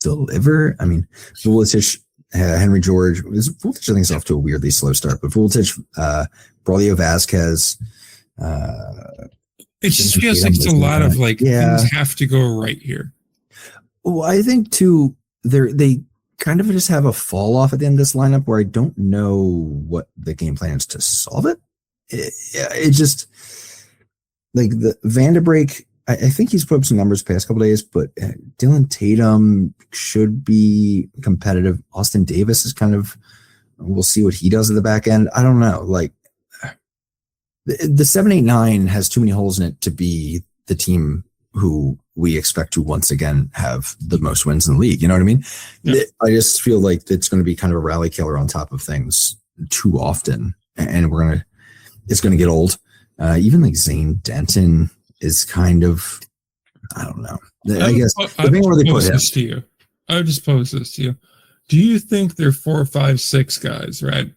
deliver. I mean, Vuletic, Henry George, Vuletic I think is off to a weirdly slow start, but Vuletic, Braulio Vasquez, it just feels like it's a lot of like things have to go right here. Well, I think too, they kind of just have a fall off at the end of this lineup where I don't know what the game plan is to solve it. It just like the Vanderbrake. I think he's put up some numbers the past couple of days, but Dylan Tatum should be competitive. Austin Davis is kind of, we'll see what he does at the back end. I don't know. Like the 7-8-9 has too many holes in it to be the team who we expect to once again have the most wins in the league. You know what I mean? Yeah. I just feel like it's going to be kind of a rally killer on top of things too often. And it's going to get old. Even like Zane Denton is kind of, I don't know. I guess depending where they put him. I would just pose this to you. Do you think they're 4, 5, 6 guys, right?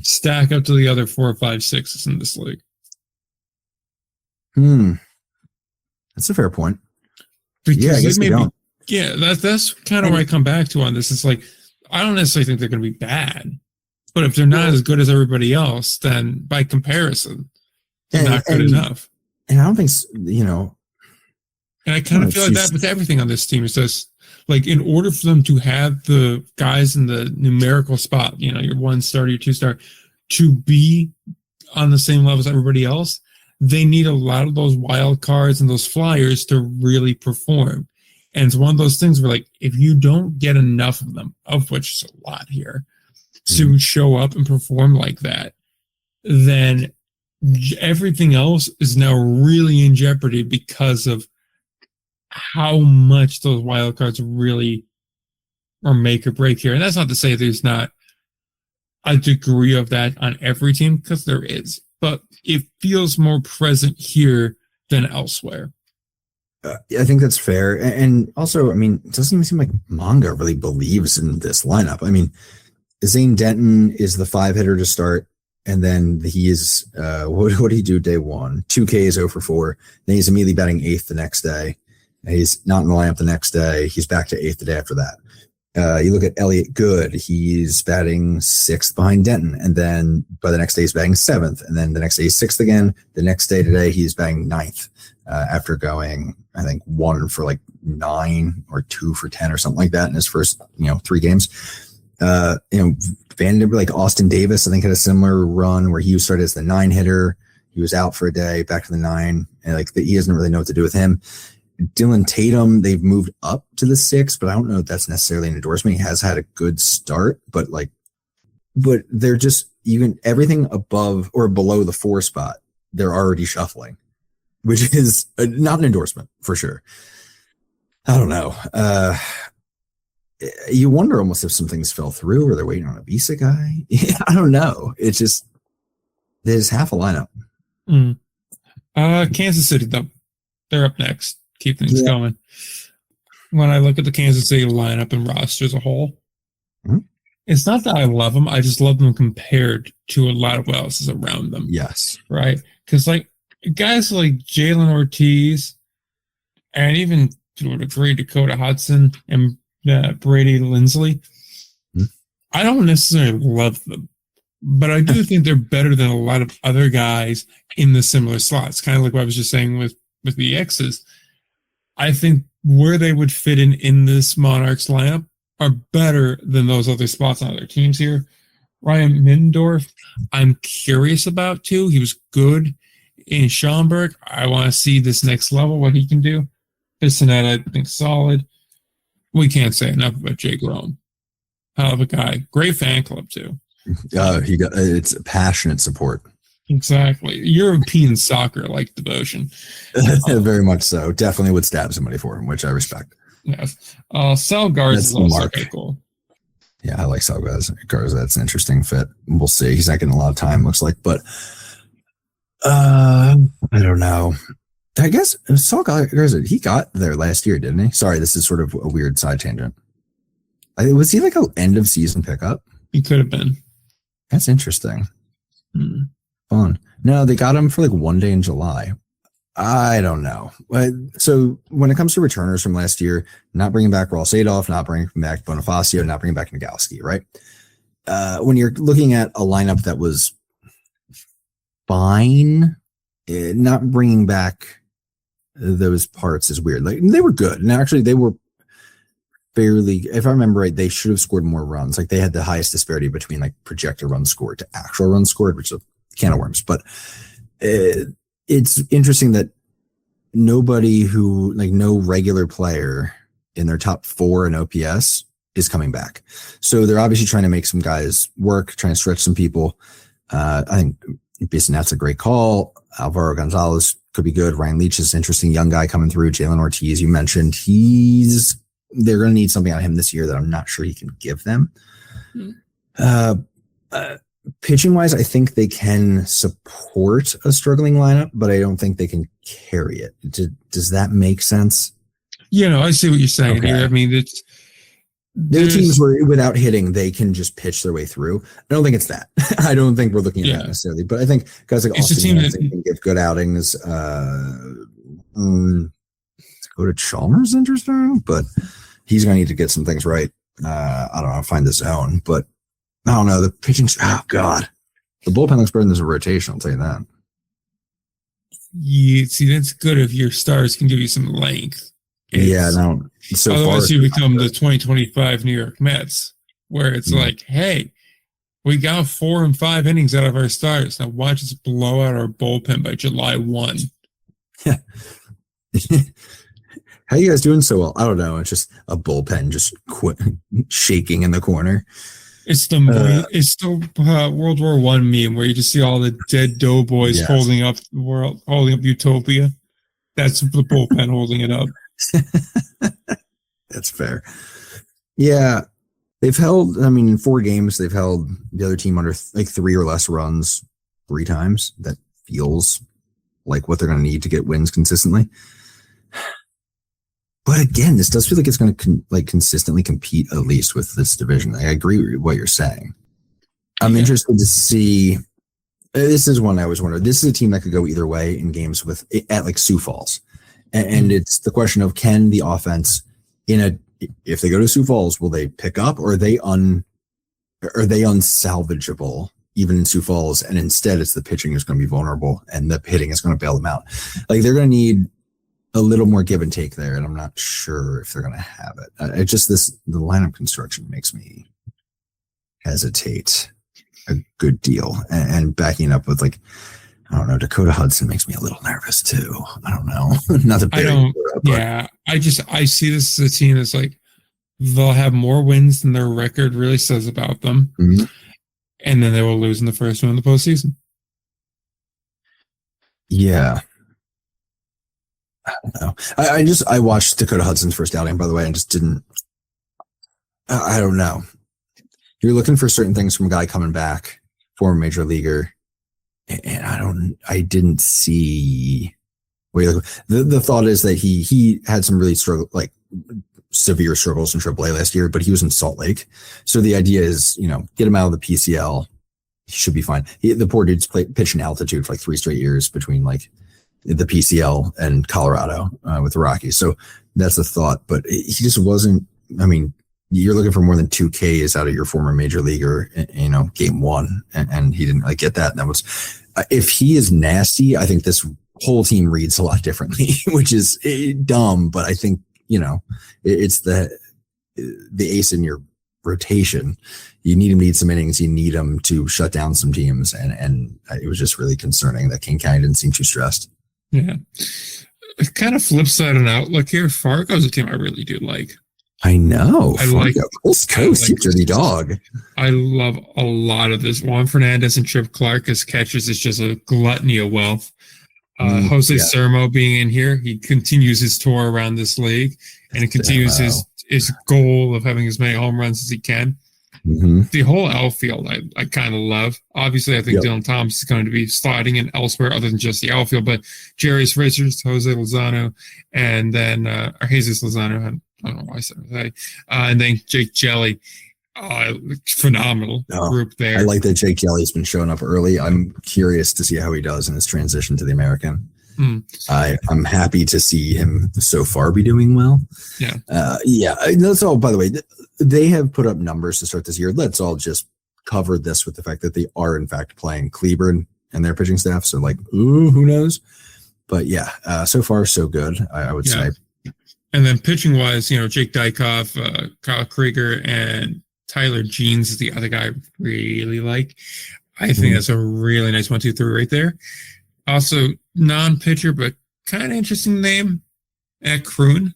Stack up to the other 4, 5, 6s in this league? That's a fair point. Because yeah, I guess that's kind of where I come back to on this. It's like, I don't necessarily think they're going to be bad, but if they're not as good as everybody else, then by comparison, they're not good enough. And I don't think, and I kind of feel like that with everything on this team. It's just like, in order for them to have the guys in the numerical spot, your 1-star, your 2-star, to be on the same level as everybody else, they need a lot of those wild cards and those flyers to really perform. And it's one of those things where, like, if you don't get enough of them, of which is a lot here, to show up and perform like that, then everything else is now really in jeopardy because of how much those wild cards really are make or break here. And that's not to say there's not a degree of that on every team, because there is, but it feels more present here than elsewhere. I think that's fair. And also, I mean, it doesn't even seem like Manga really believes in this lineup. I mean, Zane Denton is the 5-hitter to start. And then he is, what did he do day one? 2 Ks 0 for 4. Then he's immediately batting 8th the next day. He's not in the lineup the next day. He's back to 8th the day after that. You look at Elliot Good. He's batting 6th behind Denton. And then by the next day, he's batting 7th. And then the next day, he's 6th again. The next day today, he's batting 9th after going, I think, 1 for like 9 or 2 for 10 or something like that in his first, 3 games. Vanderbilt, like Austin Davis, I think had a similar run where he started as the 9-hitter. He was out for a day, back to the 9, and he doesn't really know what to do with him. Dylan Tatum, they've moved up to the 6, but I don't know if that's necessarily an endorsement. He has had a good start, but they're just even everything above or below the 4 spot, they're already shuffling, which is not an endorsement for sure. I don't know. You wonder almost if some things fell through or they're waiting on a visa guy. I don't know. It's just, there's half a lineup. Kansas City, though, they're up next. Keep things going. When I look at the Kansas City lineup and roster as a whole, it's not that I love them. I just love them compared to a lot of what else is around them. Yes. Right? Because like guys like Jalen Ortiz and even to a degree Dakota Hudson and Brady Lindsley, I don't necessarily love them, but I do think they're better than a lot of other guys in the similar slots. Kind of like what I was just saying with the X's. I think where they would fit in this Monarchs lineup are better than those other spots on other teams here. Ryan Middendorf, I'm curious about too. He was good in Schaumburg. I want to see this next level, what he can do. Bissonette, I think, solid. We can't say enough about Jay Grown. Hell of a guy. Great fan club too. It's passionate support. Exactly. European soccer like devotion. Very much so. Definitely would stab somebody for him, which I respect. Yes. Selgarz is also pretty cool. Yeah, I like Selgarz. That's an interesting fit. We'll see. He's not getting a lot of time, looks like. But I don't know. I guess Saul Garza, he got there last year, didn't he? Sorry, this is sort of a weird side tangent. Was he like an end of season pickup? He could have been. That's interesting. Fun. No, they got him for like 1 day in July. I don't know. So when it comes to returners from last year, not bringing back Ross Adolph, not bringing back Bonifacio, not bringing back Nagowski, right? When you're looking at a lineup that was fine, not bringing back those parts is weird. Like they were good, and actually they were fairly. If I remember right, they should have scored more runs. Like they had the highest disparity between like projected runs scored to actual runs scored, which is a can of worms. But it's interesting that no regular player in their top 4 in OPS is coming back. So they're obviously trying to make some guys work, trying to stretch some people. I think Bissonnette's a great call. Alvaro Gonzalez could be good. Ryan Leach is an interesting young guy coming through. Jalen Ortiz, you mentioned, they're going to need something out of him this year that I'm not sure he can give them. Pitching wise, I think they can support a struggling lineup, but I don't think they can carry it. Does that make sense? I see what you're saying here. I mean, there are teams where without hitting, they can just pitch their way through. I don't think it's that. I don't think we're looking at that necessarily, but I think guys like Austin Hansen can give good outings. Go to Chalmers, interesting, but he's going to need to get some things right. I don't know, find the zone, but I don't know. The pitching, oh God, the bullpen looks better than the rotation. I'll tell you that. Yeah, see, that's good if your stars can give you some length. Otherwise you become the 2025 New York Mets, where it's like, hey, we got 4 and 5 innings out of our stars. Now watch us blow out our bullpen by July 1. Yeah. How you guys doing so well? I don't know. It's just a bullpen just shaking in the corner. It's the World War I meme where you just see all the dead doughboys holding up the world, holding up Utopia. That's the bullpen holding it up. That's fair. Yeah. They've held, in 4 games, they've held the other team under like 3 or less runs 3 times. That feels like what they're going to need to get wins consistently. But again, this does feel like it's going to consistently compete at least with this division. I agree with what you're saying. I'm interested to see. This is one I always wonder. This is a team that could go either way in games at like Sioux Falls, and it's the question of can the offense if they go to Sioux Falls, will they pick up, or are they unsalvageable even in Sioux Falls? And instead, it's the pitching is going to be vulnerable, and the hitting is going to bail them out. Like they're going to need a little more give and take there, and I'm not sure if they're going to have it. The lineup construction makes me hesitate a good deal, and backing up with Dakota Hudson makes me a little nervous too. I don't know. Not the I see this as a team that's like they'll have more wins than their record really says about them, and then they will lose in the first one in the postseason. Yeah. I don't know. I watched Dakota Hudson's first outing, by the way, and just didn't. I don't know. You're looking for certain things from a guy coming back, former major leaguer, and I didn't see. The thought is that he had some really severe struggles in AAA last year, but he was in Salt Lake, so the idea is get him out of the PCL. He should be fine. The poor dude's pitched in altitude for 3 straight years between the PCL and Colorado with the Rockies. So that's the thought, but he just wasn't, you're looking for more than 2 Ks out of your former major leaguer, game 1, and he didn't get that. And that was, if he is nasty, I think this whole team reads a lot differently, which is dumb, but I think, it's the ace in your rotation. You need him to eat some innings. You need him to shut down some teams. And it was just really concerning that King County didn't seem too stressed. Yeah. Kind of flip side and outlook here. Fargo's a team I really do like. I know. Coast Coast, you dirty dog. I love a lot of this. Juan Fernandez and Trip Clark as catchers is just a gluttony of wealth. Jose Sermo being in here, he continues his tour around this league, and he continues his goal of having as many home runs as he can. Mm-hmm. The whole outfield I kind of love. Obviously, I think Yep. Dylan Thomas is going to be sliding in elsewhere other than just the outfield, but Jarius Richards, Jose Lozano, and then or Jesus Lozano. I don't know why I said Jose. And then Jake Jelly. Phenomenal group there. I like that Jake Jelly's been showing up early. I'm curious to see how he does in his transition to the American. I'm happy to see him so far be doing well. Yeah. That's all. By the way, they have put up numbers to start this year. Let's all just cover this with the fact that they are in fact playing Cleburne and their pitching staff. So like, ooh, who knows? But yeah, so far so good. I would say. And then pitching wise, Jake Dykoff, Kyle Krieger, and Tyler Jeans is the other guy I really like. I think that's a really nice 1-2-3 right there. Also, non-pitcher, but kind of interesting name, Matt Kroon.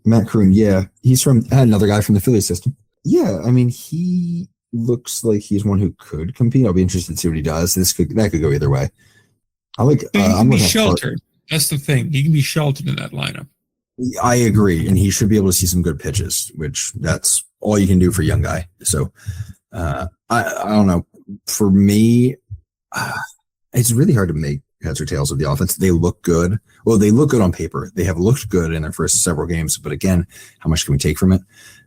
Matt Kroon, yeah. He's from another guy from the Philly system. Yeah, I mean, he looks like he's one who could compete. I'll be interested to see what he does. That could go either way. I like. He can be sheltered. That's the thing. He can be sheltered in that lineup. I agree, and he should be able to see some good pitches, which that's all you can do for a young guy. So I don't know. For me, it's really hard to make heads or tails of the offense. They look good. Well, they look good on paper. They have looked good in their first several games, but again, how much can we take from it?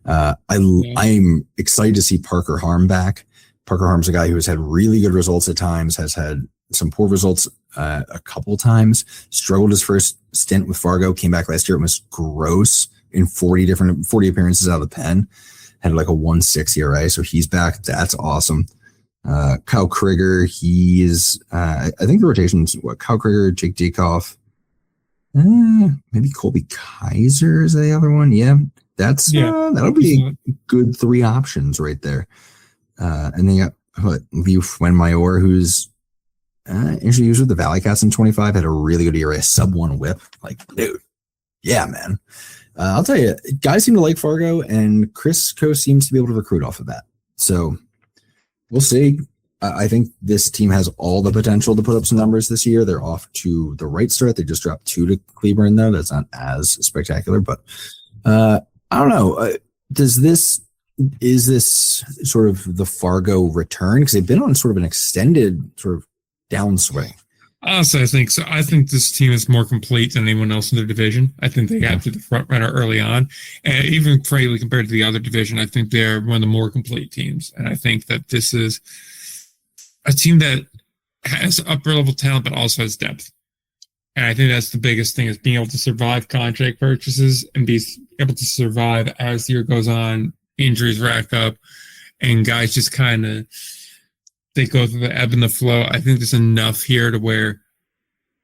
I'm excited to see Parker Harm back. Parker Harm's a guy who has had really good results at times, has had some poor results a couple times, struggled his first stint with Fargo, came back last year. It was gross in 40 appearances out of the pen, had like a 1.6 ERA. So he's back. That's awesome. Kyle Krieger, he's, I think the rotation's Kyle Krieger, Jake Dykoff, maybe Colby Kaiser is the other one. Yeah. That'll be a good 3 options right there. And then you got Liu Wenmayor, who's introduced with the Valley Cats in 25, had a really good ERA, sub-1 whip. Like, dude, yeah, man. I'll tell you, guys seem to like Fargo, and Chris Co seems to be able to recruit off of that. So we'll see. I think this team has all the potential to put up some numbers this year. They're off to the right start. They just dropped 2 to Cleburne, though. That's not as spectacular, but I don't know. Is this sort of the Fargo return? Because they've been on sort of an extended sort of downswing. Honestly, I think so. I think this team is more complete than anyone else in their division. I think they got to the front runner early on. And even frankly, compared to the other division, I think they're one of the more complete teams. And I think that this is a team that has upper level talent, but also has depth. And I think that's the biggest thing, is being able to survive contract purchases and be able to survive as the year goes on, injuries rack up, and guys just kind of, they go through the ebb and the flow. I think there's enough here to where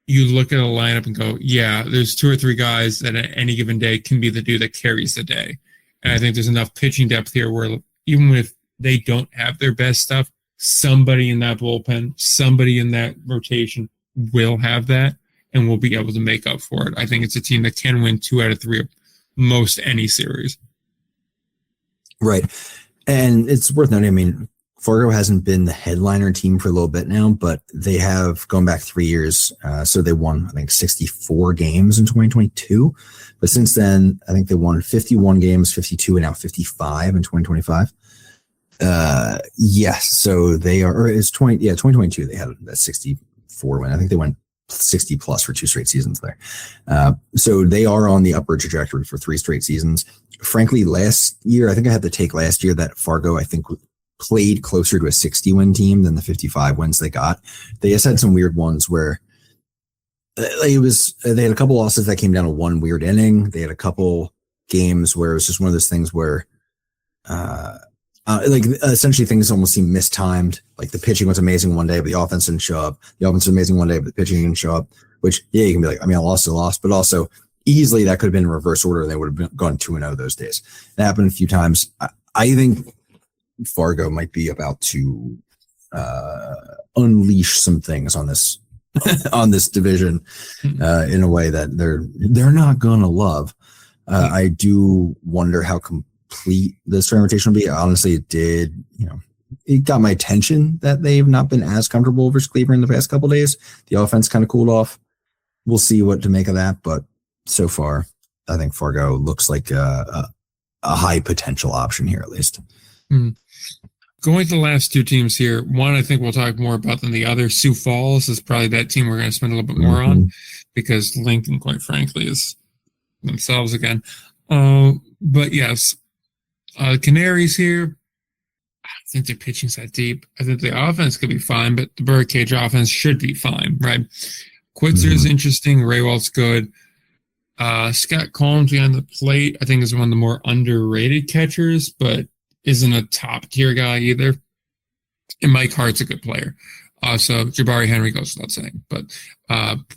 you look at a lineup and go, yeah, there's 2 or 3 guys that at any given day can be the dude that carries the day. And I think there's enough pitching depth here where even if they don't have their best stuff, somebody in that bullpen, somebody in that rotation will have that and will be able to make up for it. I think it's a team that can win 2 out of 3 of most any series. Right. And it's worth noting, I mean, Fargo hasn't been the headliner team for a little bit now, but they have gone back 3 years. So they won, I think, 64 games in 2022. But since then, I think they won 51 games, 52, and now 55 in 2025. Yes. So they are, or it's 2022, they had that 64 win. I think they went 60 plus for 2 straight seasons there. So they are on the upward trajectory for 3 straight seasons. Frankly, last year, I think I had the take last year that Fargo, I think, played closer to a 60 win team than the 55 wins they got. They just had some weird ones where they had a couple losses that came down to 1 weird inning. They had a couple games where it was just one of those things where, essentially things almost seemed mistimed. Like the pitching was amazing one day, but the offense didn't show up. The offense was amazing one day, but the pitching didn't show up, which, yeah, you can be like, I mean, I lost, but also easily that could have been in reverse order. And they would have gone 2-0 those days. That happened a few times. I think Fargo might be about to unleash some things on this on this division in a way that they're not gonna love. I do wonder how complete the starting rotation will be. Honestly, it did. It got my attention that they've not been as comfortable versus Cleveland in the past couple of days. The offense kind of cooled off. We'll see what to make of that, but so far, I think Fargo looks like a high potential option here, at least. Hmm. Going to the last two teams here, one I think we'll talk more about than the other. Sioux Falls is probably that team we're going to spend a little bit more on because Lincoln, quite frankly, is themselves again. But yes, Canaries here. I think their pitching's that deep. I think the offense could be fine, but the Birdcage offense should be fine, right? Quitzer is interesting. Raywald's good. Scott Combs behind the plate, I think, is one of the more underrated catchers, but isn't a top tier guy either. And Mike Hart's a good player. So Jabari Henry goes without saying. But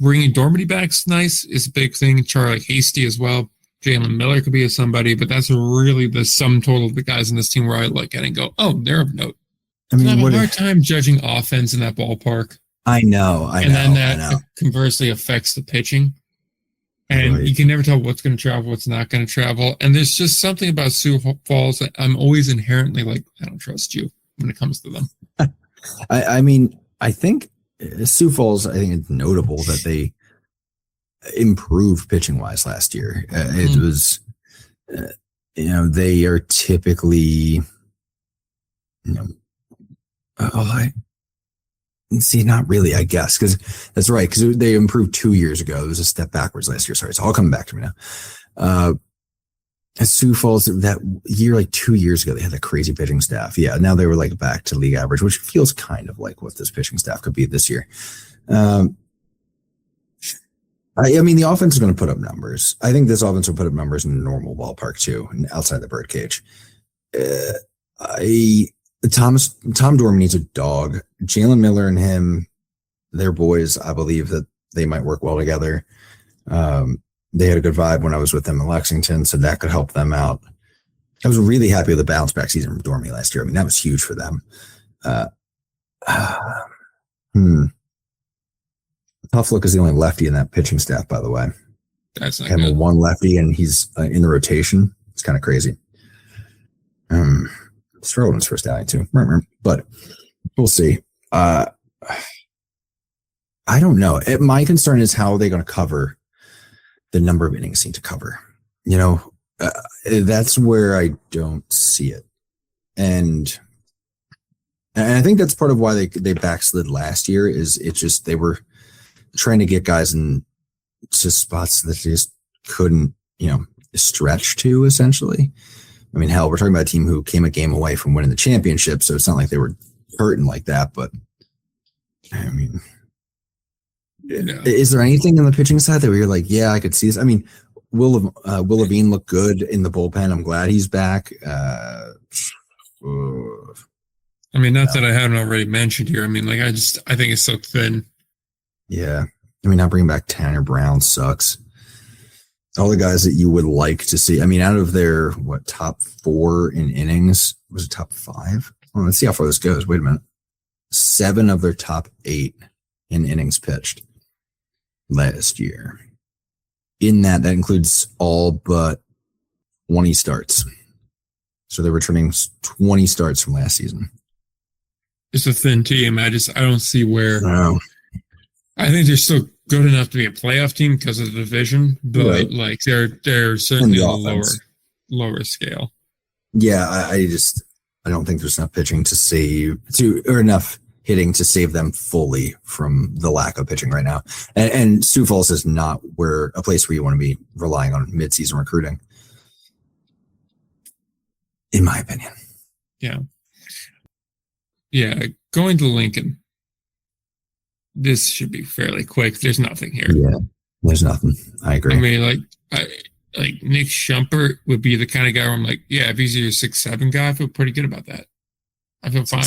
bringing Dormady back's nice is a big thing. Charlie Hasty as well. Jalen Miller could be a somebody, but that's really the sum total of the guys in this team where I look at it and go, oh, they're of note. I mean, I have a hard time judging offense in that ballpark. I know. And then that conversely affects the pitching. And you can never tell what's going to travel, what's not going to travel. And there's just something about Sioux Falls that I'm always inherently like, I don't trust you when it comes to them. I mean, I think Sioux Falls, I think it's notable that they improved pitching wise last year. It was, they are typically, not really, I guess, because that's right, because they improved 2 years ago. It was a step backwards last year. Sorry, it's all coming back to me now. At Sioux Falls, that year, like 2 years ago, they had that crazy pitching staff. Yeah, now they were like back to league average, which feels kind of like what this pitching staff could be this year. I mean, the offense is going to put up numbers. I think this offense will put up numbers in a normal ballpark too, outside the Birdcage. Tom Dorman's a dog. Jalen Miller and him, they're boys. I believe that they might work well together. They had a good vibe when I was with them in Lexington, so that could help them out. I was really happy with the bounce back season from Dormy last year. I mean, that was huge for them. Tough Look is the only lefty in that pitching staff, by the way. That's not good. Having one lefty and he's in the rotation. It's kind of crazy. Struggled in his first outing too, but we'll see. I don't know. My concern is how are they going to cover the number of innings need to cover. That's where I don't see it, and I think that's part of why they backslid last year. Is it just they were trying to get guys into spots that they just couldn't, stretch to, essentially. I mean, hell, we're talking about a team who came a game away from winning the championship, so it's not like they were hurting like that. But I mean, is there anything in the pitching side that where you're like, yeah, I could see this? I mean, Will Levine look good in the bullpen. I'm glad he's back. I mean, not that I haven't already mentioned here. I mean, like, I think it's so thin. Yeah. I mean, not bringing back Tanner Brown sucks. All the guys that you would like to see. I mean, out of their, top 4 in innings, was it top 5? Well, let's see how far this goes. Wait a minute. 7 of their top 8 in innings pitched last year. In that includes all but 20 starts. So they're returning 20 starts from last season. It's a thin team. I don't see where. No. I think they're still good enough to be a playoff team because of the division, but like they're certainly a lower scale. Yeah, I don't think there's enough pitching or enough hitting to save them fully from the lack of pitching right now. And Sioux Falls is not a place where you want to be relying on midseason recruiting, in my opinion. Yeah. Yeah, going to Lincoln. This should be fairly quick. There's nothing here. Yeah, there's nothing. I agree. I mean, like Nick Shumpert would be the kind of guy where I'm like, yeah, if he's your 6'7" guy, I feel pretty good about that. I feel fine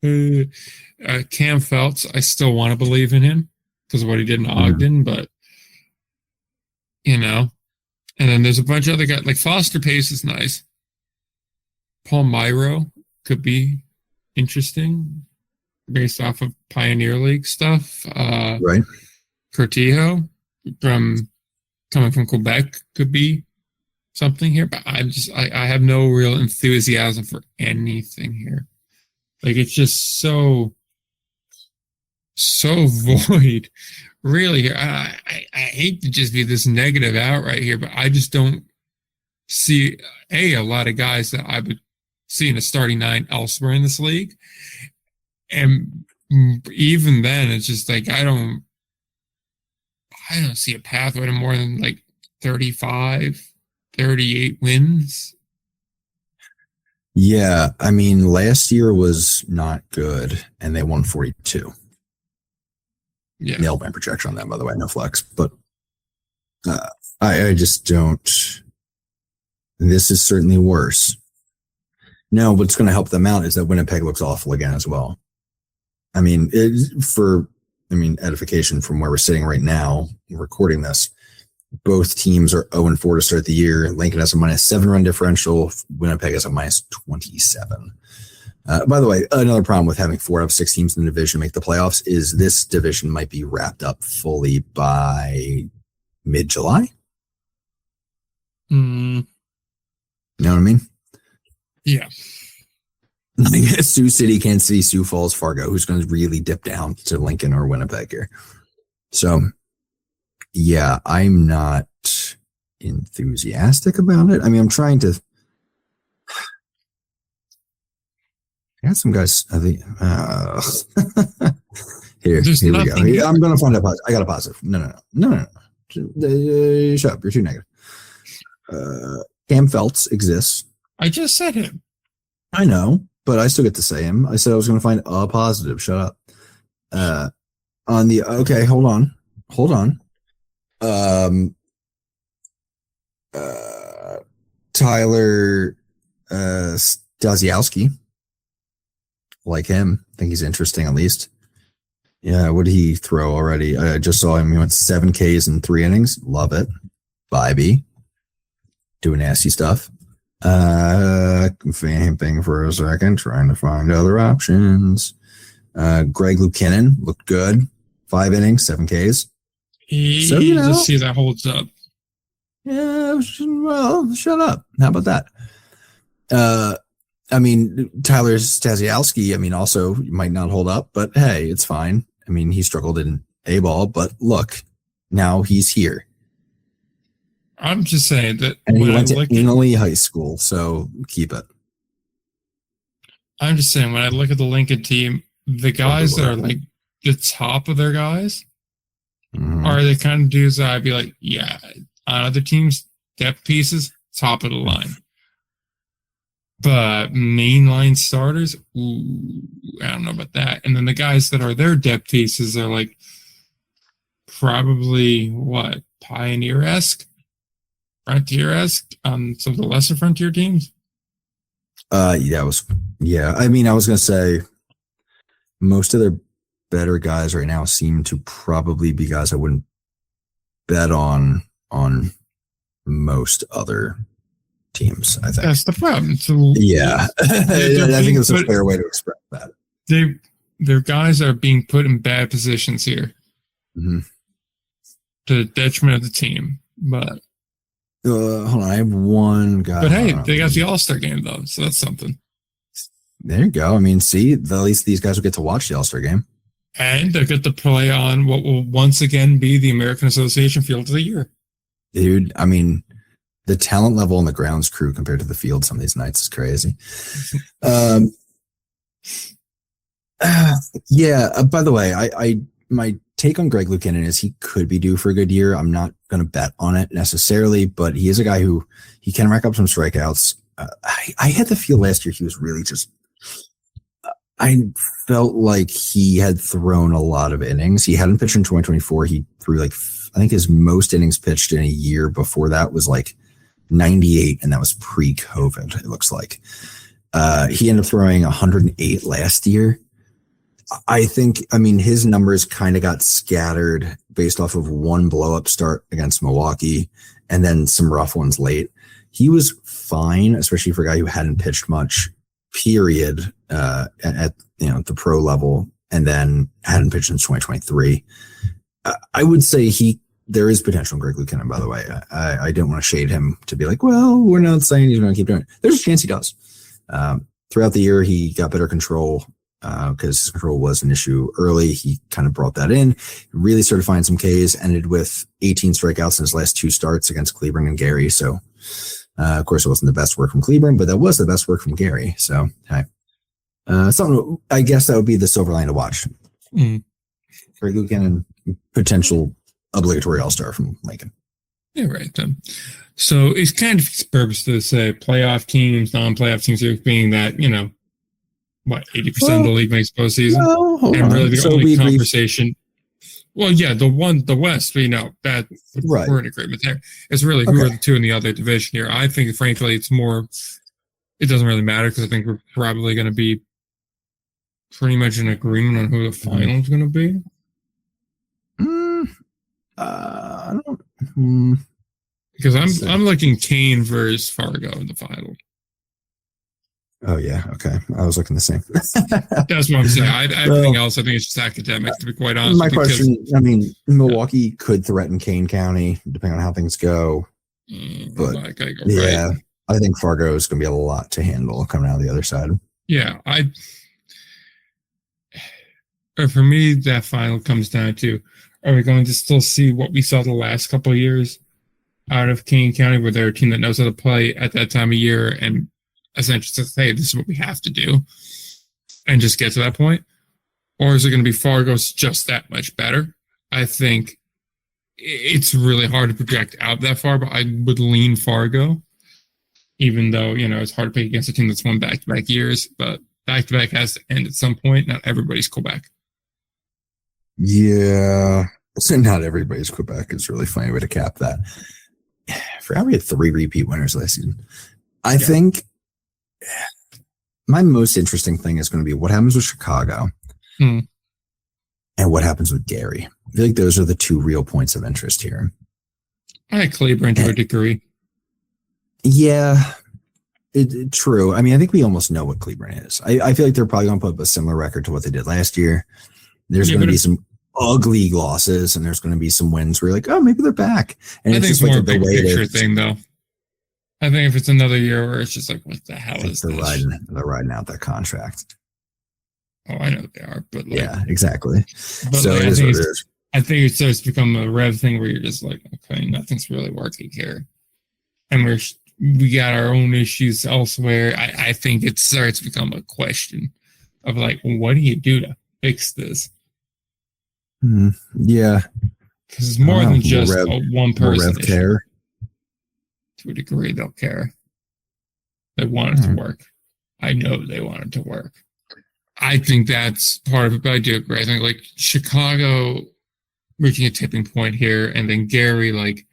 with Cam Feltz, I still want to believe in him because of what he did in Ogden, but and then there's a bunch of other guys like Foster Pace is nice. Paul Myro could be interesting based off of Pioneer League stuff. Right. Cortijo coming from Quebec could be something here, but I have no real enthusiasm for anything here. Like it's just so void, really. I hate to just be this negative out right here, but I just don't see a lot of guys that I would seeing a starting 9 elsewhere in this league. And even then, it's just like I don't see a pathway to more than like 35, 38 wins. Yeah, I mean, last year was not good, and they won 42. Yeah, nailed my projection on that, by the way, no flex. But I just don't. This is certainly worse. No, what's going to help them out is that Winnipeg looks awful again as well. I mean, edification from where we're sitting right now, recording this, both teams are 0-4 to start the year. Lincoln has a -7 run differential. Winnipeg has a -27. By the way, another problem with having 4 out of 6 teams in the division make the playoffs is this division might be wrapped up fully by mid-July. You know what I mean? Yeah. Sioux City, Kansas City, Sioux Falls, Fargo. Who's going to really dip down to Lincoln or Winnipeg here? So, yeah, I'm not enthusiastic about it. I mean, I'm trying to. I got some guys. I think here we go. I'm going to find a positive. I got a positive. No. Shut up. You're too negative. Cam Feltz exists. I just said him. I know, but I still get to say him. I said I was going to find a positive. Shut up. Okay, hold on. Tyler Stasiowski. Like him. I think he's interesting at least. Yeah, what did he throw already? I just saw him. He went 7 Ks in 3 innings. Love it. Bybee. Doing nasty stuff. Vamping for a second, trying to find other options. Greg Luukkonen looked good. 5 innings, 7 Ks. Just see that holds up. Yeah, well, shut up. How about that? I mean, Tyler Stasiowski, also might not hold up, but hey, it's fine. I mean, he struggled in A-ball, but look, now he's here. I'm just saying that. And he went to Inley High School, so keep it. I'm just saying, when I look at the Lincoln team, the guys that are like the top of their guys are the kind of dudes that I'd be like, yeah, on other teams, depth pieces, top of the line. But mainline starters, I don't know about that. And then the guys that are their depth pieces are like probably Pioneer-esque, Frontier-esque on some of the lesser Frontier teams. I was going to say most of their better guys right now seem to probably be guys I wouldn't bet on most other teams. I think that's the problem. So yeah, I think it's a fair way to express that. They're guys that are being put in bad positions here to the detriment of the team. But hold on, I have one guy. But hey, they got the All-Star game though, so that's something. There you go. I mean, see, at least these guys will get to watch the All-Star game. And they get to play on what will once again be the American Association Field of the Year. Dude, I mean, the talent level on the grounds crew compared to the field some of these nights is crazy. By the way, my take on Greg Luukkonen is he could be due for a good year. I'm not going to bet on it necessarily, but he is a guy who he can rack up some strikeouts. I had the feel last year he was really just. I felt like he had thrown a lot of innings. He hadn't pitched in 2024. He threw I think his most innings pitched in a year before that was 98, and that was pre-COVID, it looks like. He ended up throwing 108 last year. I think, his numbers kind of got scattered based off of one blow-up start against Milwaukee and then some rough ones late. He was fine, especially for a guy who hadn't pitched much, period, at the pro level, and then hadn't pitched since 2023. I would say there is potential in Greg Luukkonen, by the way. I don't want to shade him to be like, well, we're not saying he's going to keep doing it. There's a chance he does. Throughout the year, he got better control because his control was an issue early. He kind of brought that in, really started finding some Ks, ended with 18 strikeouts in his last 2 starts against Cleveland and Gary. So Of course, it wasn't the best work from Cleburne, but that was the best work from Gary. So, hey, something. I guess that would be the silver line to watch. Greg Lucan and potential obligatory all-star from Lincoln. Yeah, right then. So it's kind of purpose to say playoff teams, non-playoff teams are being that, 80% of the league makes postseason. And really the only conversation. Well, yeah, the West, we know that we're in agreement there. It's really who are the two in the other division here. I think, frankly, it's more, it doesn't really matter because I think we're probably going to be pretty much in agreement on who the final is going to be. I don't. Because I'm looking Kane versus Fargo in the final. Oh yeah, okay. I was looking the same. That's what I'm saying. Everything else, I think it's just academic, to be quite honest. My question, Milwaukee could threaten Kane County, depending on how things go. But right. I think Fargo is going to be a lot to handle coming out of the other side. Yeah, for me, that final comes down to: are we going to still see what we saw the last couple of years out of Kane County, where they're a team that knows how to play at that time of year and essentially says, hey, this is what we have to do, and just get to that point? Or is it going to be Fargo's just that much better? I think it's really hard to project out that far, but I would lean Fargo, even though, it's hard to pick against a team that's won back-to-back years, but back-to-back has to end at some point. Not everybody's Quebec. Yeah. So not everybody's Quebec is really funny way to cap that. I forgot we had 3 repeat winners last season. I think my most interesting thing is going to be what happens with Chicago and what happens with Gary. I feel like those are the 2 real points of interest here. I like Cleburne to a degree. Yeah, true. I mean, I think we almost know what Cleburne is. I feel like they're probably going to put up a similar record to what they did last year. There's going to be some ugly losses, and there's going to be some wins where you're like, oh, maybe they're back. And I think it's more a big picture thing, though. I think if it's another year where it's just like, what the hell is this? They're riding out that contract. Oh, I know they are, but yeah, exactly. But so it is what it is. I think it starts to become a rev thing where you're just like, okay, nothing's really working here, and we got our own issues elsewhere. I think it starts to become a question of like, what do you do to fix this? Yeah, because it's more than just one person. Rev care. To a degree, they'll care. They want it to work. I know they want it to work. I think that's part of it, but I do agree. I think like Chicago reaching a tipping point here, and then Gary, like,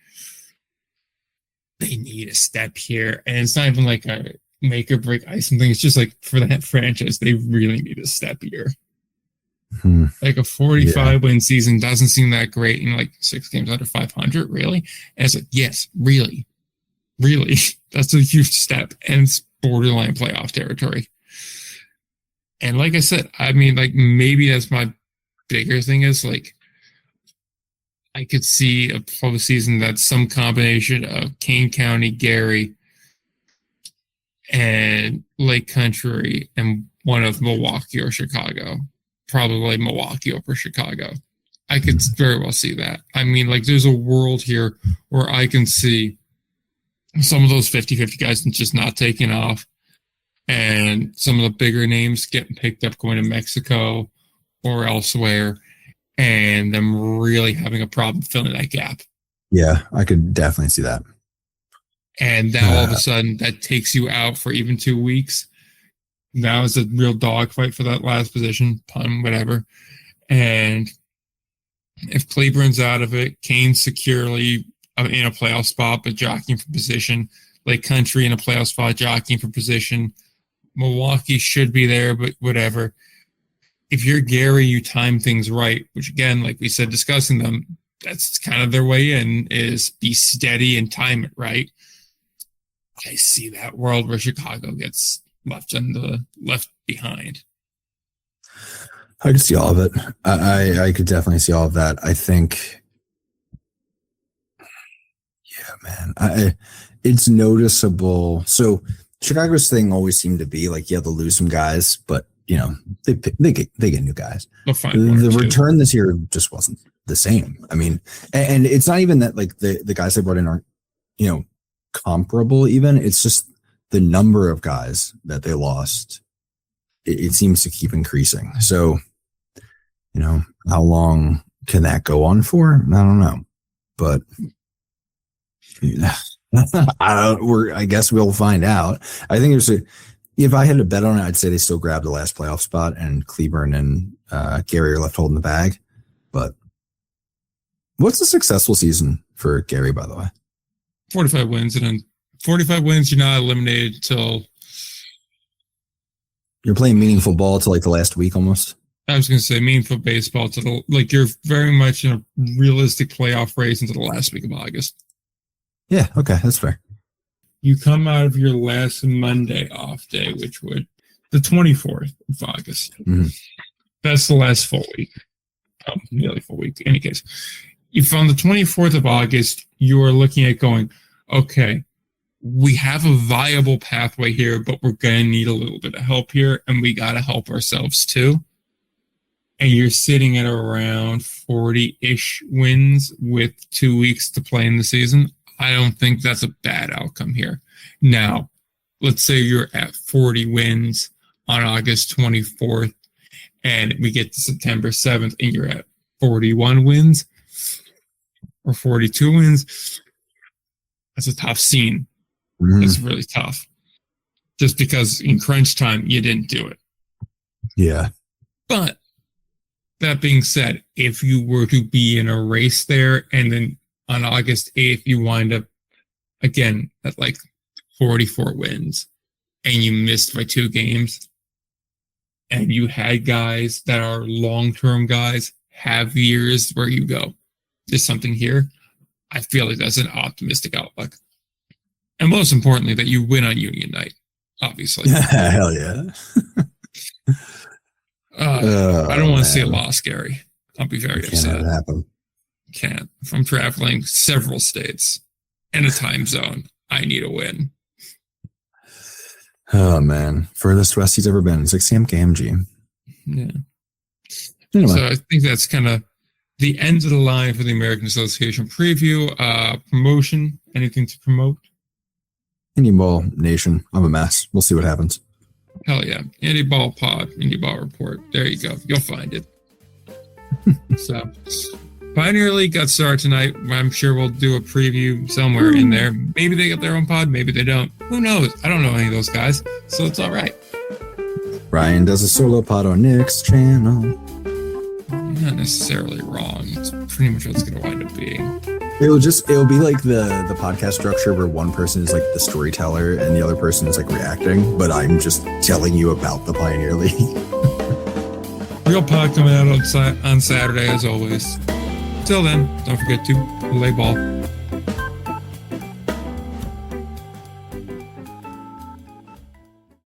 they need a step here. And it's not even like a make or break ice and thing. It's just like for that franchise, they really need a step here. Like a 45 win season doesn't seem that great in like 6 games under 500, really? And it's like, yes, really. That's a huge step, and it's borderline playoff territory. And like I said, I mean, like, maybe that's my bigger thing is like, I could see a postseason that's some combination of Kane County, Gary, and Lake Country, and one of Milwaukee or Chicago. Probably Milwaukee over Chicago. I could very well see that. I mean, like, there's a world here where I can see some of those 50-50 guys just not taking off, and some of the bigger names getting picked up going to Mexico or elsewhere, and them really having a problem filling that gap. Yeah, I could definitely see that. And then all of a sudden, that takes you out for even 2 weeks. Now it's a real dogfight for that last position, pun, whatever. And if Cleburne's out of it, Kane's securely in a playoff spot, but jockeying for position. Lake Country in a playoff spot, jockeying for position. Milwaukee should be there, but whatever. If you're Gary, you time things right, which again, like we said, discussing them, that's kind of their way in, is be steady and time it right. I see that world where Chicago gets left behind. I could see all of it. I could definitely see all of that. I think, yeah, man, it's noticeable. So Chicago's thing always seemed to be like, yeah, they'll lose some guys, but they get new guys. The return this year just wasn't the same. I mean, and it's not even that like the guys they brought in aren't, comparable even. It's just the number of guys that they lost. It seems to keep increasing. So, how long can that go on for? I don't know. But I guess we'll find out. I think if I had to bet on it, I'd say they still grab the last playoff spot and Cleburne and Gary are left holding the bag. But what's a successful season for Gary, by the way? 45 wins, and then 45 wins, you're not eliminated till you're playing meaningful ball to like the last week almost. I was going to say meaningful baseball to you're very much in a realistic playoff race into the last week of August. Yeah, okay, that's fair. You come out of your last Monday off day, which would the 24th of August. Mm-hmm. That's the last full week, nearly full week. In any case, if on the 24th of August you are looking at going, okay, we have a viable pathway here, but we're going to need a little bit of help here, and we got to help ourselves too. And you're sitting at around 40-ish wins with 2 weeks to play in the season. I don't think that's a bad outcome here. Now, let's say you're at 40 wins on August 24th, and we get to September 7th, and you're at 41 wins or 42 wins. That's a tough scene. Mm-hmm. It's really tough. Just because in crunch time, you didn't do it. Yeah. But that being said, if you were to be in a race there and then on August 8th, you wind up again at like 44 wins and you missed by 2 games and you had guys that are long-term guys have years where you go, there's something here. I feel like that's an optimistic outlook. And most importantly, that you win on Union night, obviously. Hell yeah. I don't want to see a loss, Gary. I'll be very upset. Can't happen. Can't. If I'm traveling several states and a time zone, I need a win. Oh, man. Furthest west he's ever been. 6 a.m. KMG. Yeah. Anyway. So I think that's kind of the end of the line for the American Association preview. Promotion. Anything to promote? Indie Ball Nation. I'm a mess. We'll see what happens. Hell yeah. Indie Ball Pod, Indie Ball Report. There you go. You'll find it. So, Pioneer League got started tonight. I'm sure we'll do a preview somewhere in there. Maybe they get their own pod. Maybe they don't. Who knows? I don't know any of those guys. So it's all right. Ryan does a solo pod on Nick's channel. You're not necessarily wrong. It's pretty much what it's going to wind up being. It'll be like the podcast structure where one person is like the storyteller and the other person is like reacting, but I'm just telling you about the Pioneer League. Real pod coming out on Saturday as always. Till then, don't forget to play ball.